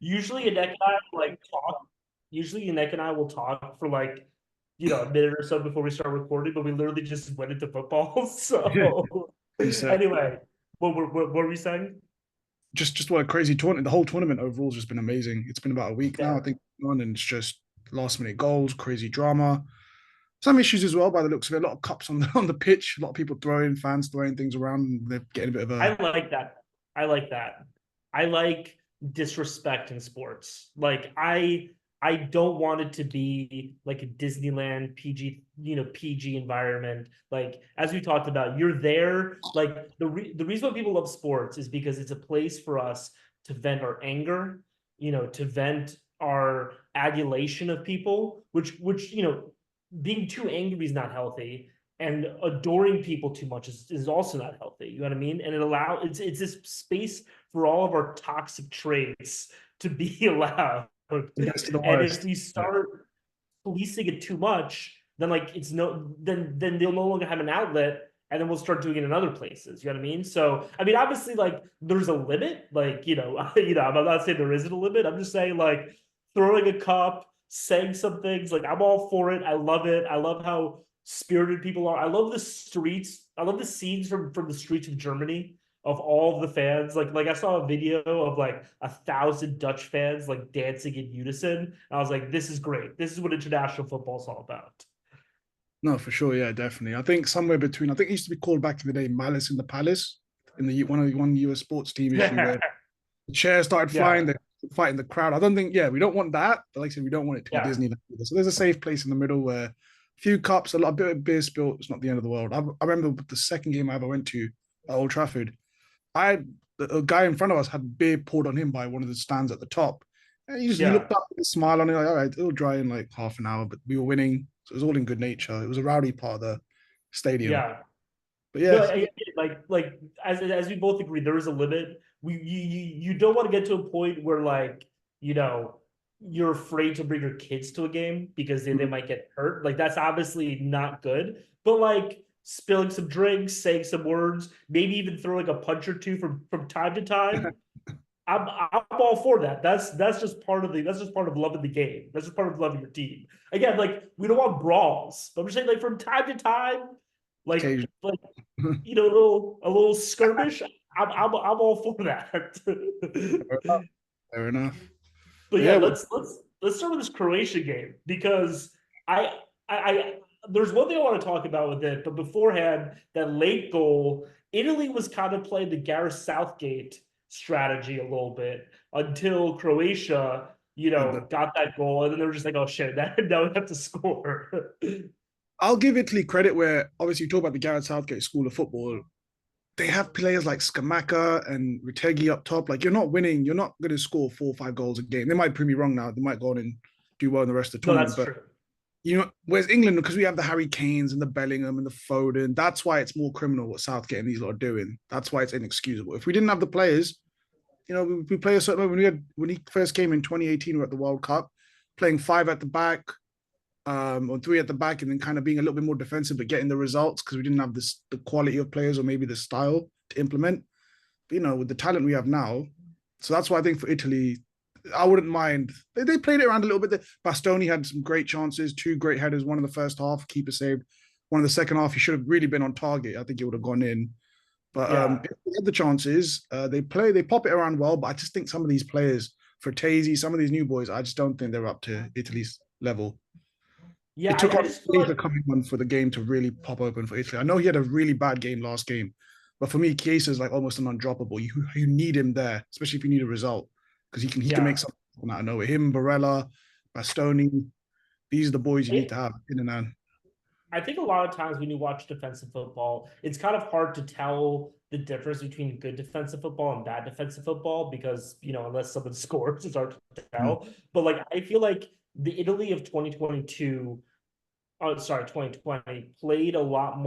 Usually, Nick and I like talk. Usually, Nick and I will talk for like, a minute or so before we start recording, but we literally just went into football. So, You said anyway, what were we saying? just what a crazy tournament. The whole tournament overall has just been amazing. It's been about a week now, Yeah, I think, on, and it's just last minute goals, crazy drama. Some issues as well by the looks of it. A lot of cups on the pitch, a lot of people throwing, fans throwing things around. And they're getting a bit of a I like that. I like that. I like disrespect in sports. Like I don't want it to be like a Disneyland PG, PG environment. Like as we talked about, you're there. Like the reason why people love sports is because it's a place for us to vent our anger, to vent our adulation of people, which being too angry is not healthy, and adoring people too much is also not healthy. You know what I mean? And it's this space for all of our toxic traits to be allowed. the best of the And if worst. we start policing it too much, then like it's no then they'll no longer have an outlet, and then we'll start doing it in other places. You know what I mean? So I mean, obviously, like there's a limit. Like I'm not saying there isn't a limit. I'm just saying like throwing a cup, saying some things. Like I'm all for it. I love it. I love how spirited people are. I love the streets. I love the scenes from the streets of Germany of all of the fans. Like I saw a video of like 1,000 Dutch fans like dancing in unison. And I was like, this is great. This is what international football is all about. No, for sure, yeah, definitely. I think somewhere between. I think it used to be called back in the day "Malice in the Palace" in the one US sports team issue where the chairs started flying, Yeah, they're fighting the crowd. I don't think, yeah, we don't want that. But like I said, we don't want it to be yeah, Disneyland either. So there's a safe place in the middle where a few cups, a lot of bit of beer spilled. It's not the end of the world. I remember the second game I ever went to at Old Trafford. I had a guy in front of us had beer poured on him by one of the stands at the top. And he yeah, looked up with a smile on it, like, all right, it'll dry in like half an hour, but we were winning. So it was all in good nature. It was a rowdy part of the stadium. yeah. But No, yeah, like as we both agree, there is a limit. You don't want to get to a point where like you know you're afraid to bring your kids to a game because they might get hurt. Like that's obviously not good. But like spilling some drinks, saying some words, maybe even throwing a punch or two from time to time. I'm all for that. That's just part of that's just part of loving the game. That's just part of loving your team. Again, like we don't want brawls, but I'm just saying like from time to time, like occasionally. like a little skirmish. I'm all for that. Fair enough. Fair enough. But But yeah, yeah, let's start with this Croatia game because I I there's one thing I want to talk about with it, but beforehand, that late goal, Italy was kind of playing the Gareth Southgate strategy a little bit until Croatia, the, got that goal, and then they were just like, oh shit, now we have to score. I'll give Italy credit where obviously you talk about the Gareth Southgate School of Football. They have players like Skamaka and Ritegi up top. Like you're not winning, you're not going to score 4 or 5 goals a game. They might prove me wrong now. They might go on and do well in the rest of the No, tournament. that's But true. whereas England, because we have the Harry Kanes and the Bellingham and the Foden, that's why it's more criminal what Southgate and these lot are doing. That's why it's inexcusable. If we didn't have the players, we play a certain way. When he first came in 2018, we were at the World Cup, playing five at the back, or three at the back, and then kind of being a little bit more defensive, but getting the results because we didn't have the quality of players or maybe the style to implement. But, with the talent we have now, so that's why I think for Italy, I wouldn't mind. They played it around a little bit. Bastoni had some great chances, two great headers, one in the first half, keeper saved. One in the second half, he should have really been on target. I think it would have gone in. But Yeah. if they had the chances, they pop it around well. But I just think some of these players, for Tazy, some of these new boys, I just don't think they're up to Italy's level. Yeah, It took I on just feel Chiesa like coming on for the game to really pop open for Italy. I know he had a really bad game last game, but for me, Chiesa is like almost an undroppable. You need him there, especially if you need a result, because he can make yeah. something out of nowhere. Him, Barella, Bastoni, these are the boys you need It, to have in and out. I think a lot of times when you watch defensive football, it's kind of hard to tell the difference between good defensive football and bad defensive football because, unless someone scores, it's hard to Mm. tell. But like I feel like the Italy of 2022, oh sorry, 2020 played a lot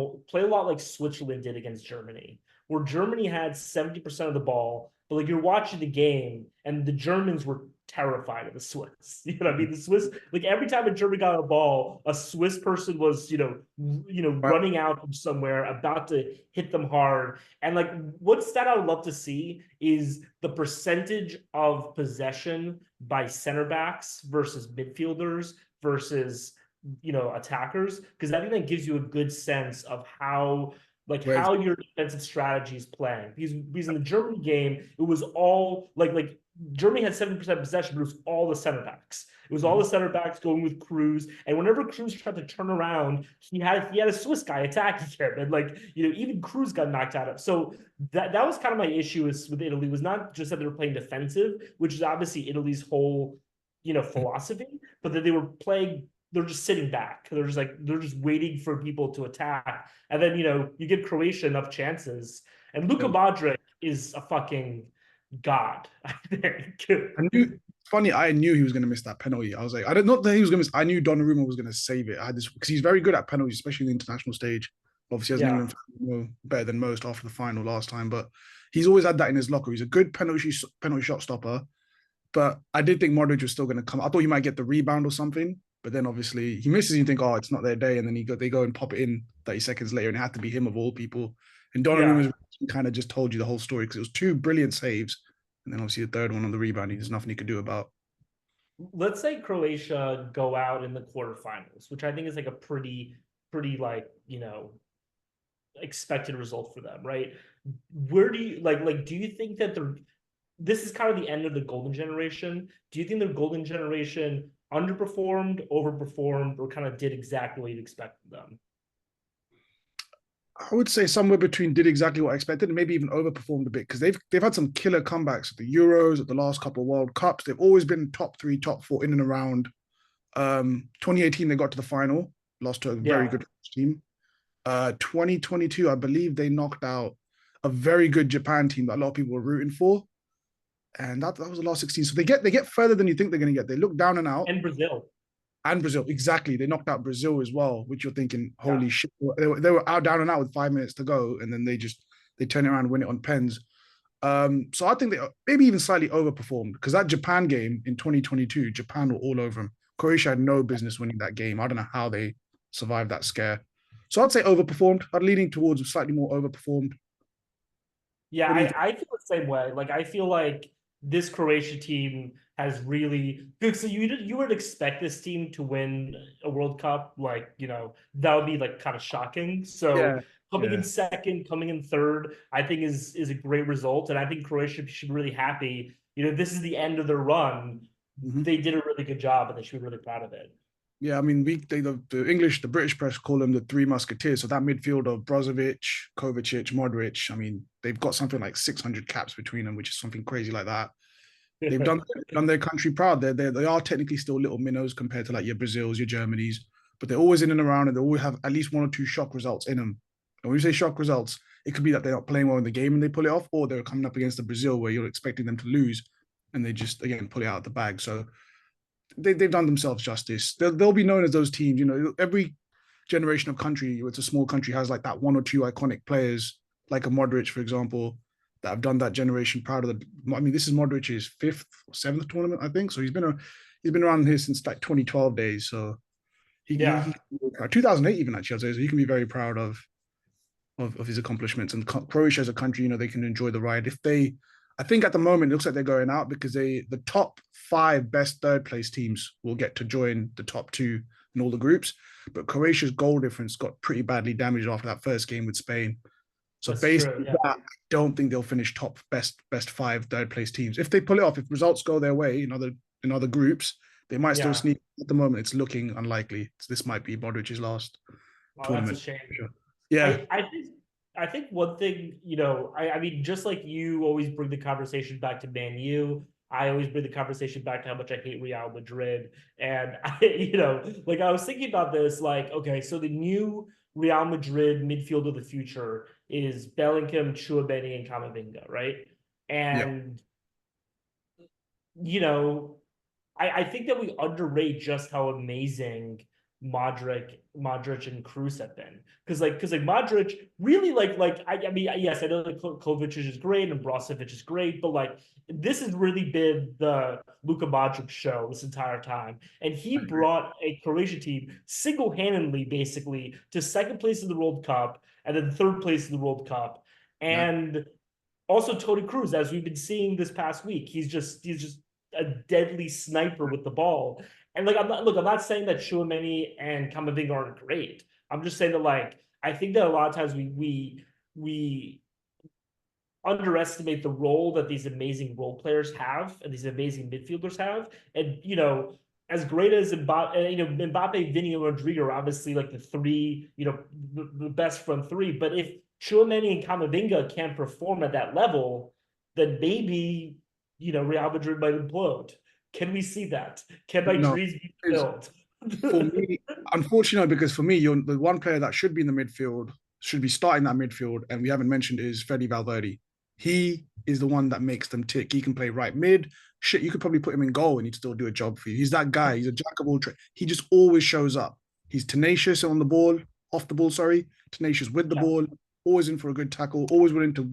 like Switzerland did against Germany, where Germany had 70% of the ball but like you're watching the game and the Germans were terrified of the Swiss. You know what I mean? The Swiss, like every time a German got a ball, a Swiss person was, Right. running out from somewhere, about to hit them hard. And like what stat I would love to see is the percentage of possession by center backs versus midfielders versus attackers, because I think that gives you a good sense of Whereas how your defensive strategy is playing. Because in the Germany game, it was all like Germany had 70% possession, but it was all the center backs. It was all the center backs going with Cruz, and whenever Cruz tried to turn around, he had a Swiss guy attacking him, and like even Cruz got knocked out of. So that was kind of my issue with Italy, was not just that they were playing defensive, which is obviously Italy's whole philosophy, but that they're just sitting back. They're just waiting for people to attack. And then, you give Croatia enough chances. And Luka Modric is a fucking god, I think. I knew. Funny, I knew he was going to miss that penalty. I was like, I don't not that he was going to miss. I knew Donnarumma was going to save it. I had this because he's very good at penalties, especially in the international stage. Obviously, as an Yeah. England fan, better than most after the final last time. But he's always had that in his locker. He's a good penalty shot stopper. But I did think Modric was still going to come. I thought he might get the rebound or something. But then obviously he misses. And you think, oh, it's not their day, and then they go and pop it in 30 seconds later, and it had to be him of all people. And Yeah. Donnarumma kind of just told you the whole story because it was two brilliant saves, and then obviously the third one on the rebound, there's nothing he could do about. Let's say Croatia go out in the quarterfinals, which I think is like a pretty like, expected result for them, right? Where do you do you think that this is kind of the end of the golden generation? Do you think the golden generation underperformed, overperformed, or kind of did exactly what you'd expected them? I would say somewhere between did exactly what I expected and maybe even overperformed a bit because they've had some killer comebacks at the Euros, at the last couple of World Cups. They've always been top three, top four in and around. 2018 they got to the final, lost to a very Yeah. good team. 2022, I believe they knocked out a very good Japan team that a lot of people were rooting for, and that was the last 16. So they get further than you think they're going to get. They look down and out. And Brazil. And Brazil, exactly. They knocked out Brazil as well, which you're thinking, Yeah. holy shit. They were out down and out with 5 minutes to go, and then they turn around and win it on pens. So I think they maybe even slightly overperformed because that Japan game in 2022, Japan were all over them. Croatia had no business winning that game. I don't know how they survived that scare. So I'd say overperformed. I'd leaning towards slightly more overperformed. Yeah, What do you think? I feel the same way. Like I feel like this Croatia team has really good. So you would expect this team to win a World Cup, like that would be like kind of shocking. So Yeah, coming in yeah. second, coming in third, I think is a great result, and I think Croatia should be really happy. This is the end of their run. Mhm. They did a really good job, and they should be really proud of it. Yeah, I mean, the British press call them the Three Musketeers. So that midfield of Brozovic, Kovacic, Modric. I mean, they've got something like 600 caps between them, which is something crazy like that. They've done their country proud. They are technically still little minnows compared to like your Brazils, your Germanys, but they're always in and around, and they always have at least one or two shock results in them. And when you say shock results, it could be that they're not playing well in the game and they pull it off, or they're coming up against the Brazil where you're expecting them to lose and they just again pull it out of the bag. So they've done themselves justice. They'll be known as those teams. Every generation of country, it's a small country, has like that one or two iconic players, like a Modric, for example, that have done that generation proud of the. I mean, this is Modric's fifth or seventh tournament, I think. So he's been around here since like 2012 days. So he Yeah. 2008 even actually, I'd say. So he can be very proud of his accomplishments. And Croatia as a country, they can enjoy the ride. I think at the moment it looks like they're going out because the top five best third place teams will get to join the top two in all the groups. But Croatia's goal difference got pretty badly damaged after that first game with Spain. So That's based true. on Yeah. that, I don't think they'll finish top best five third place teams. If they pull it off, if results go their way in other groups, they might still Yeah. sneak. At the moment, it's looking unlikely. So this might be Modric's last Well, that's a tournament. shame. Sure. Yeah, I think one thing, I mean, just like you always bring the conversation back to Man U, I always bring the conversation back to how much I hate Real Madrid. And like I was thinking about this, like, okay, so the new Real Madrid midfield of the future is Bellingham, Chouameni, and Camavinga, right? yeah, And you know, I think that we underrate just how amazing Modric and Cruz have been. Because Modric really I mean, yes, I know that Kovacic is great and Brozovic is great, but like this has really been the Luka Modric show this entire time. And he I agree. brought a Croatian team single-handedly, basically, to second place in the World Cup and then third place in the World Cup. Yeah. And also Tony Cruz, as we've been seeing this past week, he's just a deadly sniper with the ball. And like I'm not saying that Chouameni and Camavinga aren't great. I'm just saying that like I think that a lot of times we underestimate the role that these amazing role players have and these amazing midfielders have. And as great as Mbappe, Mbappe, Vinny, and Rodrigo are obviously like the three, the best front three. But if Chouameni and Camavinga can't perform at that level, then maybe Real Madrid might implode. Can we see that? Can my No, dreams be it's fulfilled? for me, unfortunately, because for me, you're the one player that should be in the midfield, should be starting that midfield, and we haven't mentioned is Fede Valverde. He is the one that makes them tick. He can play right mid. Shit, you could probably put him in goal and he'd still do a job for you. He's that guy. He's a jack of all trades. He just always shows up. He's tenacious on the ball, off the ball, sorry, tenacious with the Yeah, ball, always in for a good tackle, always willing to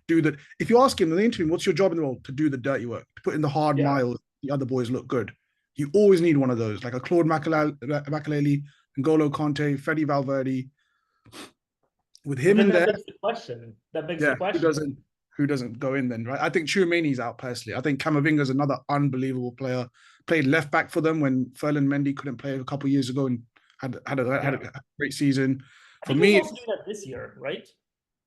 do that. If you ask him in the interview, what's your job in the role? To do the dirty work, to put in the hard yeah. miles, the other boys look good. You always need one of those, like a Claude Makaleli, N'Golo Conte, Fede Valverde. With But him then in that there, begs the question. That begs the yeah, question. who doesn't go in then, right? I think Chouameni's out personally. I think Camavinga's another unbelievable player. Played left back for them when Ferland Mendy couldn't play a couple of years ago and had Yeah. a great season. I For think he was me, also doing that this year, right?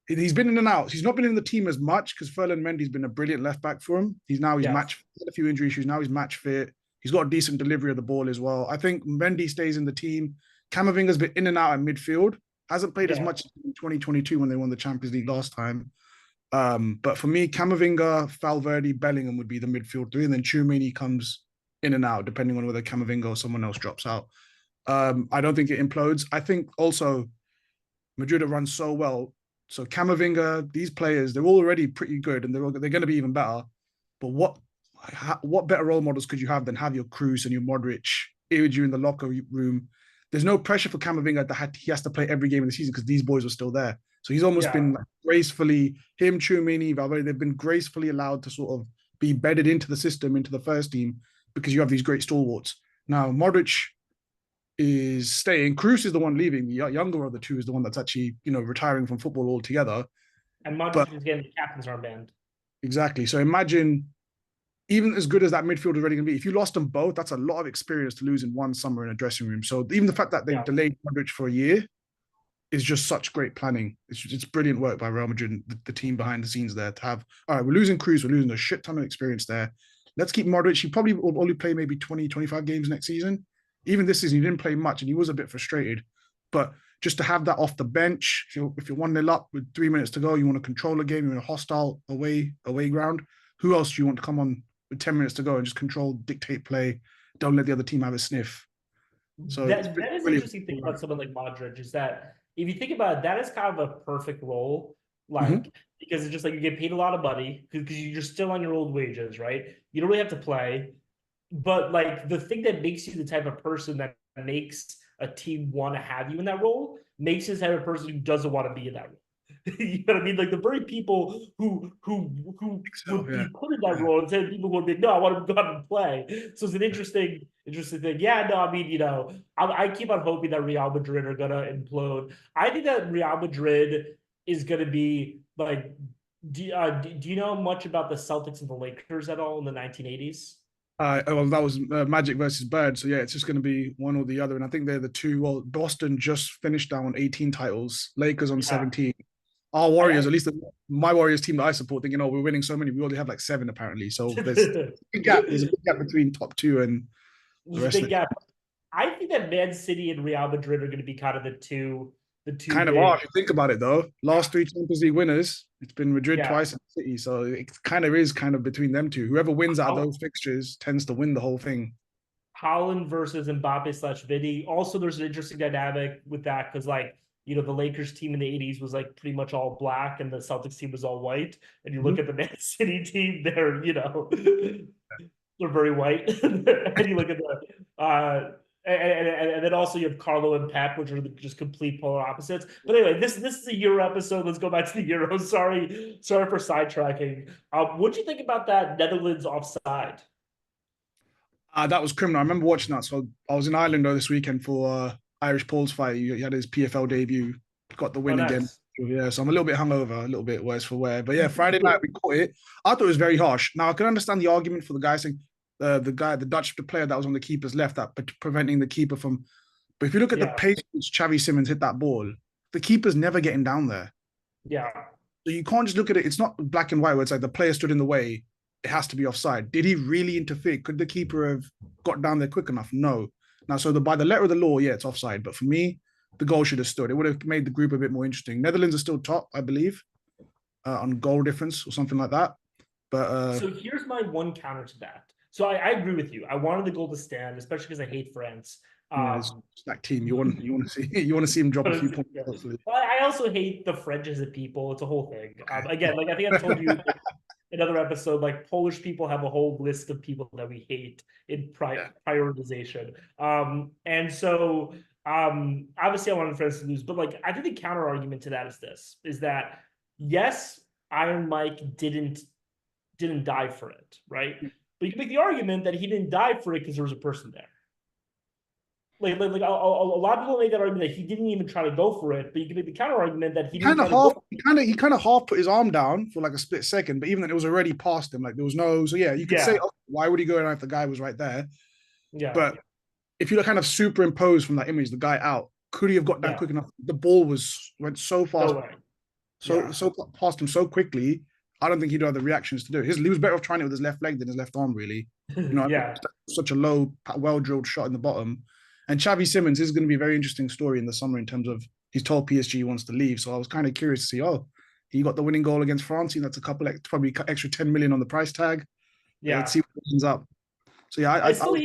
he's been in and out. He's not been in the team as much because Ferland Mendy's been a brilliant left back for him. He's Yes. match had a few injury issues. Now he's match fit. He's got a decent delivery of the ball as well. I think Mendy stays in the team. Camavinga's been in and out at midfield. Hasn't played as Yeah. much in 2022 when they won the Champions League last time. But for me, Camavinga, Valverde, Bellingham would be the midfield three, and then Tchouameni comes in and out depending on whether Camavinga or someone else drops out. I don't think it implodes. I think also Madrid have run so well. So Camavinga, these players, they're already pretty good, and they're going to be even better. But what better role models could you have than have your Cruz and your Modric with you in the locker room? There's no pressure for Camavinga that he has to play every game of the season because these boys were still there. So he's almost Yeah. been like gracefully, him, Tchouameni, Valverde, they've been gracefully allowed to sort of be bedded into the system, into the first team, because you have these great stalwarts. Now, Modric is staying. Cruz is the one leaving. The younger of the two is the one that's actually, retiring from football altogether. And But Modric is getting the captain's armband. exactly. So imagine, even as good as that midfield is already going to be, if you lost them both, that's a lot of experience to lose in one summer in a dressing room. So even the fact that they've Yeah. delayed Modric for a year is just such great planning. It's brilliant work by Real Madrid and the team behind the scenes there to have, all right, we're losing Cruz, we're losing a shit ton of experience there. Let's keep Modric. He probably will only play maybe 20, 25 games next season. Even this season, he didn't play much and he was a bit frustrated. But just to have that off the bench, if you're 1-0 up with 3 minutes to go, you want to control a game, you're in a hostile away ground. Who else do you want to come on with 10 minutes to go and just control, dictate play? Don't let the other team have a sniff. So it's That is the brilliant. interesting thing about someone like Modric is that if you think about it, that is kind of a perfect role, Mm-hmm. like because it's just like you get paid a lot of money because you're still on your old wages, right? You don't really have to play, but like the thing that makes you the type of person that makes a team want to have you in that role makes you the type of person who doesn't want to be in that role. You know what I mean? Like the very people who So would yeah, be put in that yeah. role instead of people who would be, no, I want to go out and play. So it's an interesting thing. Yeah, no, I mean, I keep on hoping that Real Madrid are gonna implode. I think that Real Madrid is gonna be like, do you know much about the Celtics and the Lakers at all in the 1980s? Well, that was Magic versus Bird. So yeah, it's just going to be one or the other. And I think they're the two. Well, Boston just finished down on 18 titles. Lakers on Yeah. 17. Our Warriors, I, at least my Warriors team that I support, thinking, oh, we're winning so many. We only have like 7 apparently. So there's a There's big gap. There's a big gap between top two and the a rest of big the gap. I think that Man City and Real Madrid are going to be kind of the two kind of are. big. If you think about it, though, last 3 Champions League winners, it's been Madrid Yeah. twice and City. So it kind of is kind of between them two. Whoever wins out of Hol- those fixtures tends to win the whole thing. Holland versus Mbappe slash Vidi. Also, there's an interesting dynamic with that because, like, the Lakers team in the 80s was like pretty much all black and the Celtics team was all white. And you look Mhm. at the Man City team, they're very white. And you look at the and then also you have Carlo and Pep, which are just complete polar opposites. But anyway, this is a Euro episode. Let's go back to the Euro. Sorry for sidetracking. What do you think about that Netherlands offside? That was criminal. I remember watching that. So I was in Ireland though this weekend for Irish Paul's fight. He had his PFL debut, got the Oh, win again. nice. Yeah, so I'm a little bit hungover, a little bit worse for wear. But yeah, Friday night we caught it. I thought it was very harsh. Now I can understand the argument for the guy saying the player that was on the keeper's left, that preventing the keeper from. But if you look at the Yeah, pace which Xavi Simons hit that ball, the keeper's never getting down there. yeah. So you can't just look at it. It's not black and white where it's like the player stood in the way. It has to be offside. Did he really interfere? Could the keeper have got down there quick enough? No. Now, so by the letter of the law, yeah, it's offside. But for me, the goal should have stood. It would have made the group a bit more interesting. Netherlands are still top, I believe, on goal difference or something like that. But So here's my one counter to that. So I agree with you. I wanted the goal to stand, especially because I hate France. yeah, it's Um, that team. You want to see you want to see him drop a few points. yeah. Hopefully, Well, I also hate the French as a people. It's a whole thing. Again, like I think I've told you another episode, like Polish people have a whole list of people that we hate in yeah. prioritization. And so obviously I wanted France to lose, but like I think the counter argument to that is this: is that yes, Iron Mike didn't die for it, right? But you can make the argument that he didn't die for it because there was a person there. Like a lot of people make that argument that he didn't even try to go for it, but you can make the counter argument that he He didn't kind try of to go. half he kind of half put his arm down for like a split second, but even then it was already past him. Like there was no. So yeah, you could say, Yeah, oh, why would he go in if the guy was right there? yeah, But if you kind of superimpose from that image the guy out, could he have got down yeah. quick enough? The ball went so No fast, way. so Yeah, so past him so quickly. I don't think he'd have the reactions to do it. He was better off trying it with his left leg than his left arm, really. yeah. Such a low, well drilled shot in the bottom. And Xavi Simons is going to be a very interesting story in the summer in terms of he's told PSG he wants to leave. So I was kind of curious to see, oh, he got the winning goal against France. That's a couple, probably extra 10 million on the price tag. Let's Yeah. see what ends up. So yeah, I still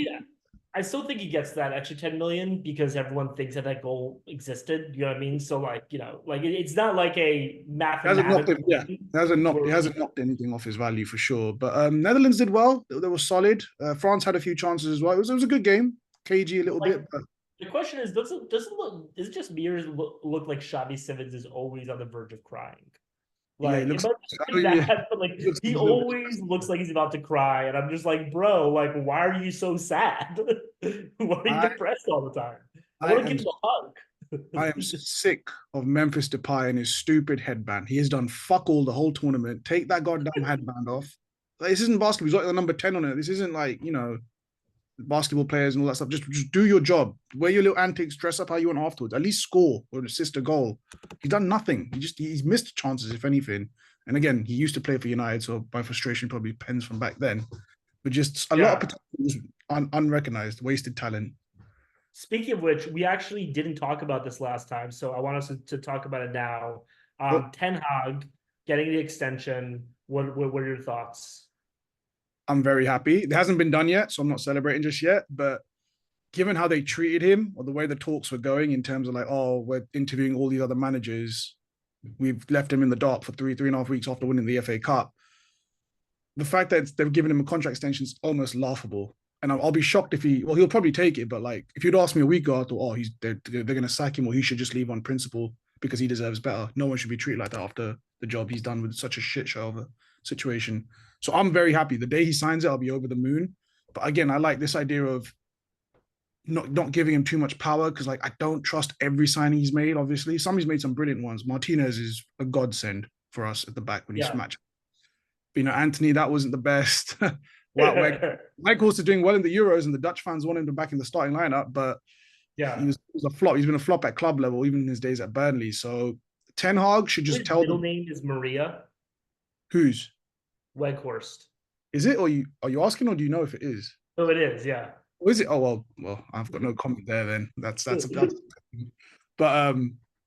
I still think he gets that extra 10 million because everyone thinks that that goal existed. You know what I mean? So like, like it's not like a It hasn't knocked mathematical it. Yeah, thing it where hasn't knocked anything off his value for sure. But Netherlands did well. They were solid. France had a few chances as well. It was a good game. KG a little like bit, but the question is, does it look is it just me or does it look like Xavi Simmons is always on the verge of crying? yeah, Like it might oh, be yeah, that, but like he looks he a little bit always stressed. looks like he's about to cry, and I'm just like, bro, like why are you so sad? Why are you I depressed all the time? I I want to am give him a hug. I am sick of Memphis Depay and his stupid headband. He has done fuck all the whole tournament. Take that goddamn headband off. Like, this isn't basketball. He's got the number 10 on it. This isn't like, basketball players and all that stuff. Just do your job. Wear your little antics, dress up how you want afterwards. At least score or assist a goal. He's done nothing. He's missed chances, if anything. And again, he used to play for United, so my frustration probably pens from back then. But just a lot of Yeah. potential unrecognized, wasted talent. Speaking of which, we actually didn't talk about this last time, so I want us to talk about it now. But Ten Hag getting the extension. What are your thoughts? I'm very happy. It hasn't been done yet, so I'm not celebrating just yet. But given how they treated him or the way the talks were going in terms of like, oh, we're interviewing all these other managers, we've left him in the dark for 3.5 weeks after winning the FA Cup. The fact that they've given him a contract extension is almost laughable. And I'll be shocked if he'll probably take it. But like, if you'd asked me a week ago, I thought, oh, they're going to sack him or he should just leave on principle because he deserves better. No one should be treated like that after the job he's done with such a shit show of a situation. So I'm very happy. The day he signs it, I'll be over the moon. But again, I like this idea of not giving him too much power because like I don't trust every signing he's made. Obviously, he's made some brilliant ones. Martinez is a godsend for us at the back when he's Yeah. match. Anthony, that wasn't the best. Michael's is doing well in the Euros, and the Dutch fans want him to back in the starting lineup, but he Yeah. was a flop. He's been a flop at club level, even in his days at Burnley. So Ten Hag should just His tell middle them name is Maria whose Weghorst. is it, or are you asking, or do you know if it is? So it is, yeah. Or is it? Oh well, I've got no comment there. Then that's but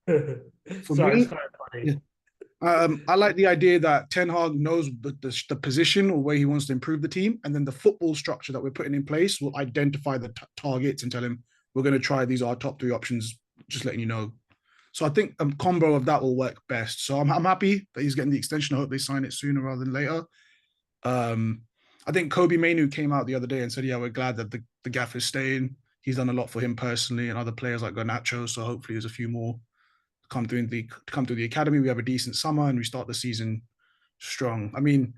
for Sorry, it's me, kind of yeah, funny. I like the idea that Ten Hag knows the position or where he wants to improve the team, and then the football structure that we're putting in place will identify the targets and tell him we're going to try these are our top three options. Just letting you know. So I think a combo of that will work best. So I'm happy that he's getting the extension. I hope they sign it sooner rather than later. I think Kobe Mainu came out the other day and said, "Yeah, we're glad that the gaffer's staying." he's done a lot for him personally and other players like Garnacho. So hopefully there's a few more come through the academy. We have a decent summer and we start the season strong. I mean,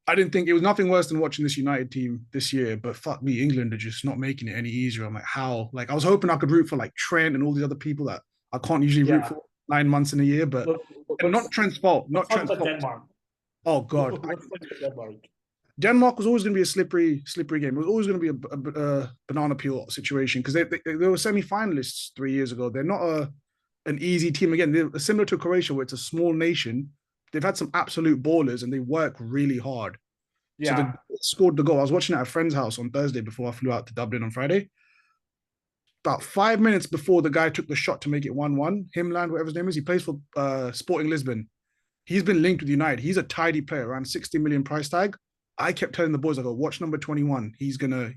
I didn't think it was nothing worse than watching this United team this year, but fuck me, England are just not making it any easier. I'm like, how? Like, I was hoping I could root for like Trent and all these other people that I can't usually root Yeah. for 9 months in a year, but Look, and not let's Trent's fault, let's not talk Trent's about fault. Denmark. Oh God, Let's talk about Denmark. Denmark was always going to be a slippery game. It was always going to be a banana peel situation because they were semi-finalists 3 years ago. They're not an easy team. Again, they're similar to Croatia, where it's a small nation. They've had some absolute ballers and they work really hard. So they Yeah. scored the goal. I was watching it at a friend's house on Thursday before I flew out to Dublin on Friday. About 5 minutes before the guy took the shot to make it 1-1, Himland, whatever his name is, he plays for Sporting Lisbon. He's been linked with United. He's a tidy player, around 60 million price tag. I kept telling the boys, I go, watch number 21.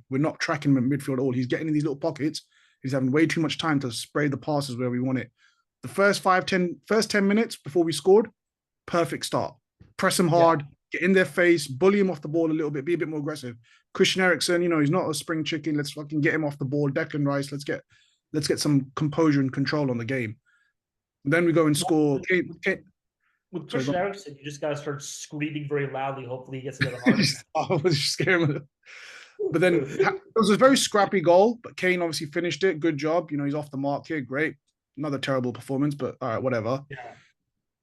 We're not tracking him in midfield at all. He's getting in these little pockets. He's having way too much time to spray the passes where we want it. The first 10 minutes before we scored, perfect start. Press him Yeah. hard, get in their face, bully him off the ball a little bit, be a bit more aggressive. Christian Eriksen, he's not a spring chicken. Let's fucking get him off the ball. Declan Rice, let's get some composure and control on the game. And then we go and score. With Sorry, go Christian Eriksen, you just gotta start screaming very loudly. Hopefully, he gets another heart. I was just scared. But then it was a very scrappy goal. But Kane obviously finished it. Good job. He's off the mark here. Great. Another terrible performance, but all right, whatever. Yeah.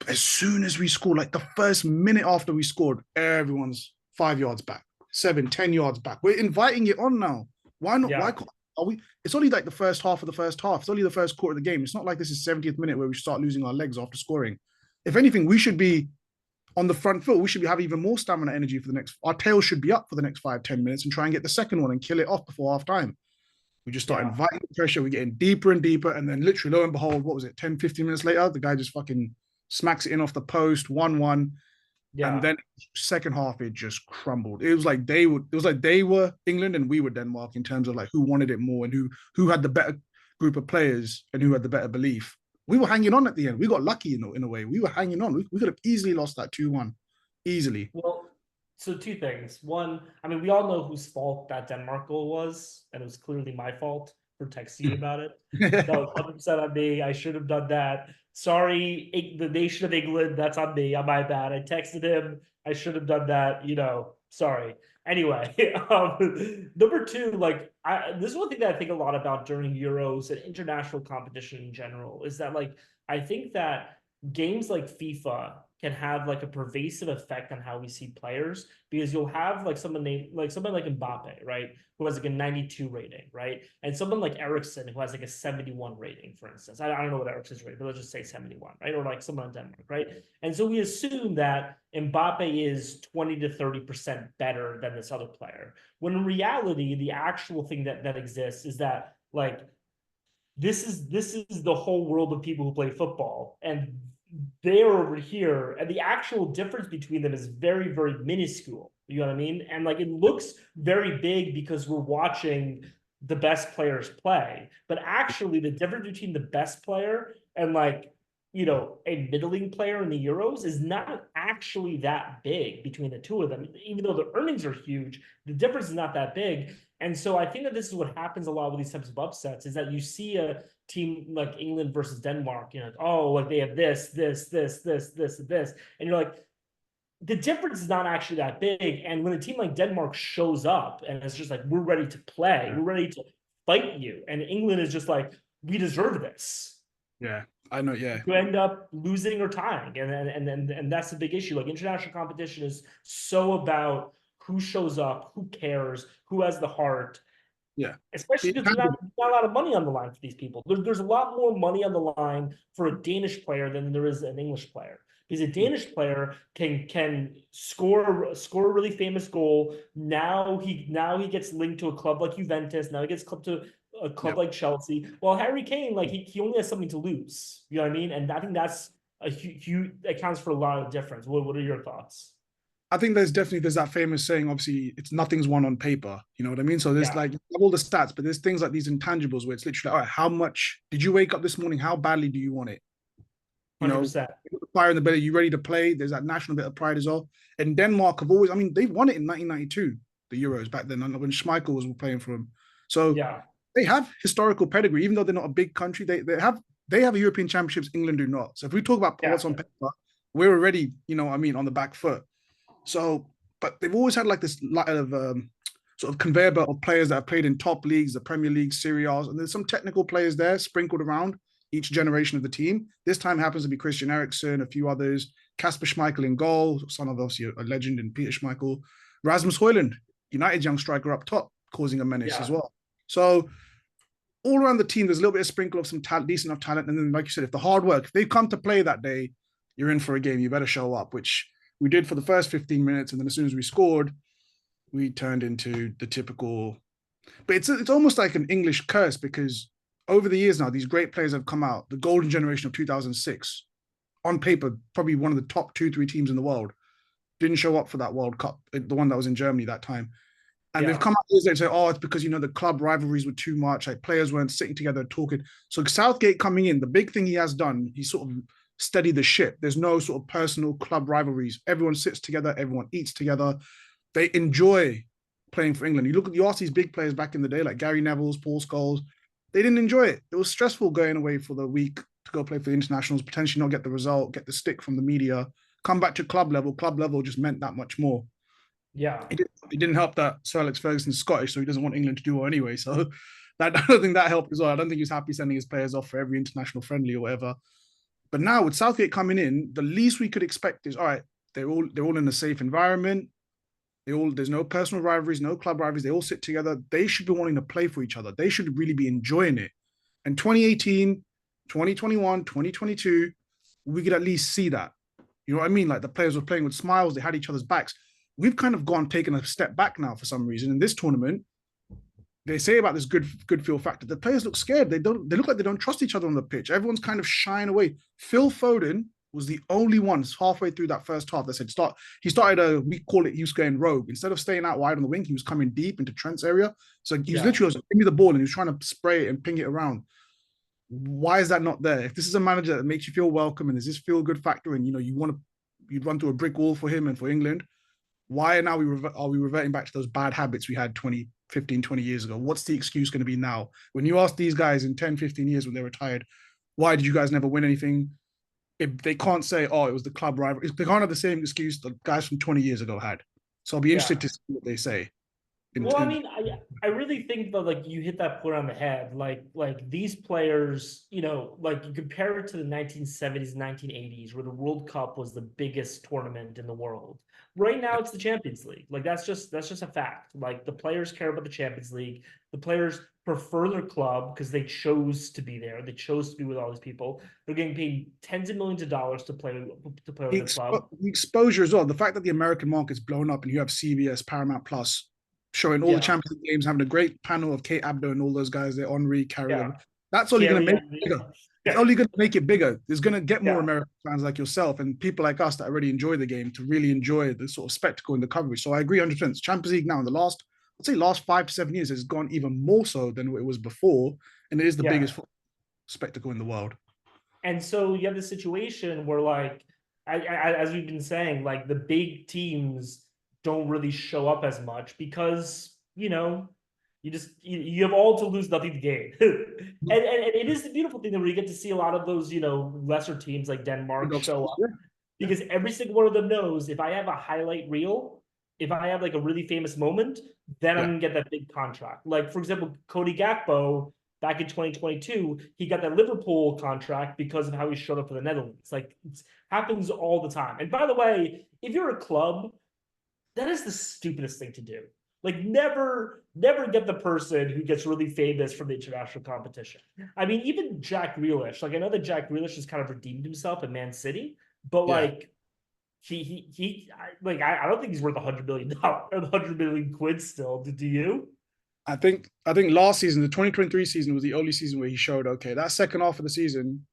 As soon as we scored, like the first minute after we scored, everyone's 5 yards back, 7, 10 yards back. We're inviting it on now. Why not? Yeah. Why can't, are we? It's only like the first half of the first half. It's only the first quarter of the game. It's not like this is 70th minute where we start losing our legs after scoring. If anything, we should be on the front foot. We should have even more stamina energy for the next. Our tail should be up for the next 5, 10 minutes and try and get the second one and kill it off before half time. We just start inviting pressure. We're getting deeper and deeper. And then literally, lo and behold, what was it, 10, 15 minutes later, the guy just fucking smacks it in off the post, 1-1. Yeah. And then second half, it just crumbled. It was like they were England and we were Denmark in terms of like who wanted it more and who had the better group of players and who had the better belief. We were hanging on at the end. We got lucky in a way. We were hanging on. We could have easily lost that 2-1. Easily. Well, so two things. One, I mean, we all know whose fault that Denmark goal was, and it was clearly my fault for texting you about it. That was 100% on me. I should have done that. Sorry, the nation of England. That's on me. On my bad. I texted him. I should have done that. Sorry. Anyway, number two, like this is one thing that I think a lot about during Euros and international competition in general is that I think that games like FIFA can have like a pervasive effect on how we see players because you'll have like someone like Mbappe, right, who has like a 92 rating, right, and someone like Ericsson who has like a 71 rating, for instance. I don't know what Ericsson's rating, but let's just say 71, right, or like someone in Denmark, right, and so we assume that Mbappe is 20 to 30% better than this other player, when in reality the actual thing that exists is that like this is the whole world of people who play football, and they're over here, and the actual difference between them is very, very minuscule. You know what I mean? And like it looks very big because we're watching the best players play, but actually the difference between the best player and a middling player in the Euros is not actually that big between the two of them. Even though the earnings are huge, the difference is not that big. And so I think that this is what happens a lot with these types of upsets is that you see a team like England versus Denmark, they have this, and you're like, the difference is not actually that big. And when a team like Denmark shows up and it's just like, we're ready to play, we're ready to fight you, and England is just like, we deserve this. Yeah, I know. Yeah, you end up losing or tying, and that's the big issue. Like international competition is so about who shows up, who cares, who has the heart. Yeah, especially because there's not a lot of money on the line for these people. There's a lot more money on the line for a Danish player than there is an English player. Because a Danish player can score a really famous goal. Now he gets linked to a club like Juventus. Now he gets clubbed to a club like Chelsea. Well, Harry Kane, like he only has something to lose. You know what I mean? And I think that's a huge accounts for a lot of difference. What are your thoughts? I think there's that famous saying, obviously, it's nothing's won on paper. You know what I mean? So there's like all the stats, but there's things like these intangibles where it's literally, all right, how much did you wake up this morning? How badly do you want it? 100%. Fire in the belly, you ready to play? There's that national bit of pride as well. And Denmark have they've won it in 1992, the Euros back then, when Schmeichel was playing for them. So they have historical pedigree, even though they're not a big country. They have a European Championships. England do not. So if we talk about Yeah, what's on paper, we're already, on the back foot. So, but they've always had like this lot of sort of conveyor belt of players that have played in top leagues, the Premier League, Serie A, and there's some technical players there sprinkled around each generation of the team. This time happens to be Christian Eriksen, a few others, Kasper Schmeichel in goal, son of obviously a legend in Peter Schmeichel, Rasmus Højlund, United young striker up top, causing a menace as yeah, well. So all around the team, there's a little bit of sprinkle of some decent enough talent. And then, like you said, if the hard work, if they come to play that day, you're in for a game. You better show up, which we did for the first 15 minutes. And then as soon as we scored, we turned into the typical. But it's almost like an English curse because over the years now, these great players have come out. The golden generation of 2006, on paper, probably one of the top 2, 3 teams in the world, didn't show up for that World Cup, the one that was in Germany that time. And they've yeah, come out years later and say, oh, it's because, the club rivalries were too much. Like players weren't sitting together talking. So Southgate coming in, the big thing he has done, he sort of steadied the ship. There's no sort of personal club rivalries. Everyone sits together. Everyone eats together. They enjoy playing for England. You ask these big players back in the day, like Gary Neville's, Paul Scholes, they didn't enjoy it. It was stressful going away for the week to go play for the internationals, potentially not get the result, get the stick from the media, come back to club level. Club level just meant that much more. yeah, It didn't help that Sir Alex Ferguson's Scottish, so he doesn't want England to do well anyway. So that I don't think that helped as well. I don't think he was happy sending his players off for every international friendly or whatever. But now with Southgate coming in, the least we could expect is all right. They're all in a safe environment. There's no personal rivalries, no club rivalries. They all sit together. They should be wanting to play for each other. They should really be enjoying it. And 2018, 2021, 2022, we could at least see that. You know what I mean? Like the players were playing with smiles. They had each other's backs. We've kind of taken a step back now for some reason. In this tournament, they say about this good feel factor. The players look scared. They look like they don't trust each other on the pitch. Everyone's kind of shying away. Phil Foden was the only one halfway through that first half that said start. He started we call it he was going rogue. Instead of staying out wide on the wing, he was coming deep into Trent's area. So he was yeah, literally give me the ball and he was trying to spray it and ping it around. Why is that not there? If this is a manager that makes you feel welcome and there's this feel good factor and you'd run through a brick wall for him and for England, why now are we reverting back to those bad habits we had 20, 15, 20 years ago? What's the excuse going to be now? When you ask these guys in 10, 15 years when they're retired, why did you guys never win anything? If they can't say, oh, it was the club rival. They can't have the same excuse the guys from 20 years ago had. So I'll be interested yeah. to see what they say. Well, I mean, I really think that like you hit that point on the head. Like these players, like you compare it to the 1970s, 1980s, where the World Cup was the biggest tournament in the world. Right now, Yeah. it's the Champions League. Like that's just a fact. Like the players care about the Champions League. The players prefer their club because they chose to be there. They chose to be with all these people. They're getting paid tens of millions of dollars to play with their club. The exposure as well. The fact that the American market's blown up and you have CBS, Paramount Plus, showing all the Yeah, Champions League games, having a great panel of Kate Abdo and all those guys there, Henri, Carrier. yeah, That's only going to Thierry make it Henry. bigger. It's Yeah, only going to make it bigger. There's going to get more yeah, American fans like yourself and people like us that already enjoy the game to really enjoy the sort of spectacle and the coverage. So I agree 100%. Champions League now in the I'd say last 5 to 7 years has gone even more so than it was before. And it is the yeah. biggest spectacle in the world. And so you have this situation where, like, as we've been saying, like the big teams don't really show up as much because you have all to lose, nothing to gain. And it is the beautiful thing that we get to see a lot of those lesser teams like Denmark show up Yeah. Yeah. because every single one of them knows if I have a highlight reel, if I have like a really famous moment, then I'm Yeah. gonna get that big contract. Like for example, Cody Gakpo back in 2022, he got that Liverpool contract because of how he showed up for the Netherlands. Like it happens all the time. And by the way, if you're a club, that is the stupidest thing to do. Like never get the person who gets really famous from the international competition. I mean, even Jack Grealish. Like I know that Jack Grealish has kind of redeemed himself at Man City, but Yeah. like I don't think he's worth $100 million or $100 million still. Do you? I think last season, the 2023 season was the only season where he showed okay. That second half of the season,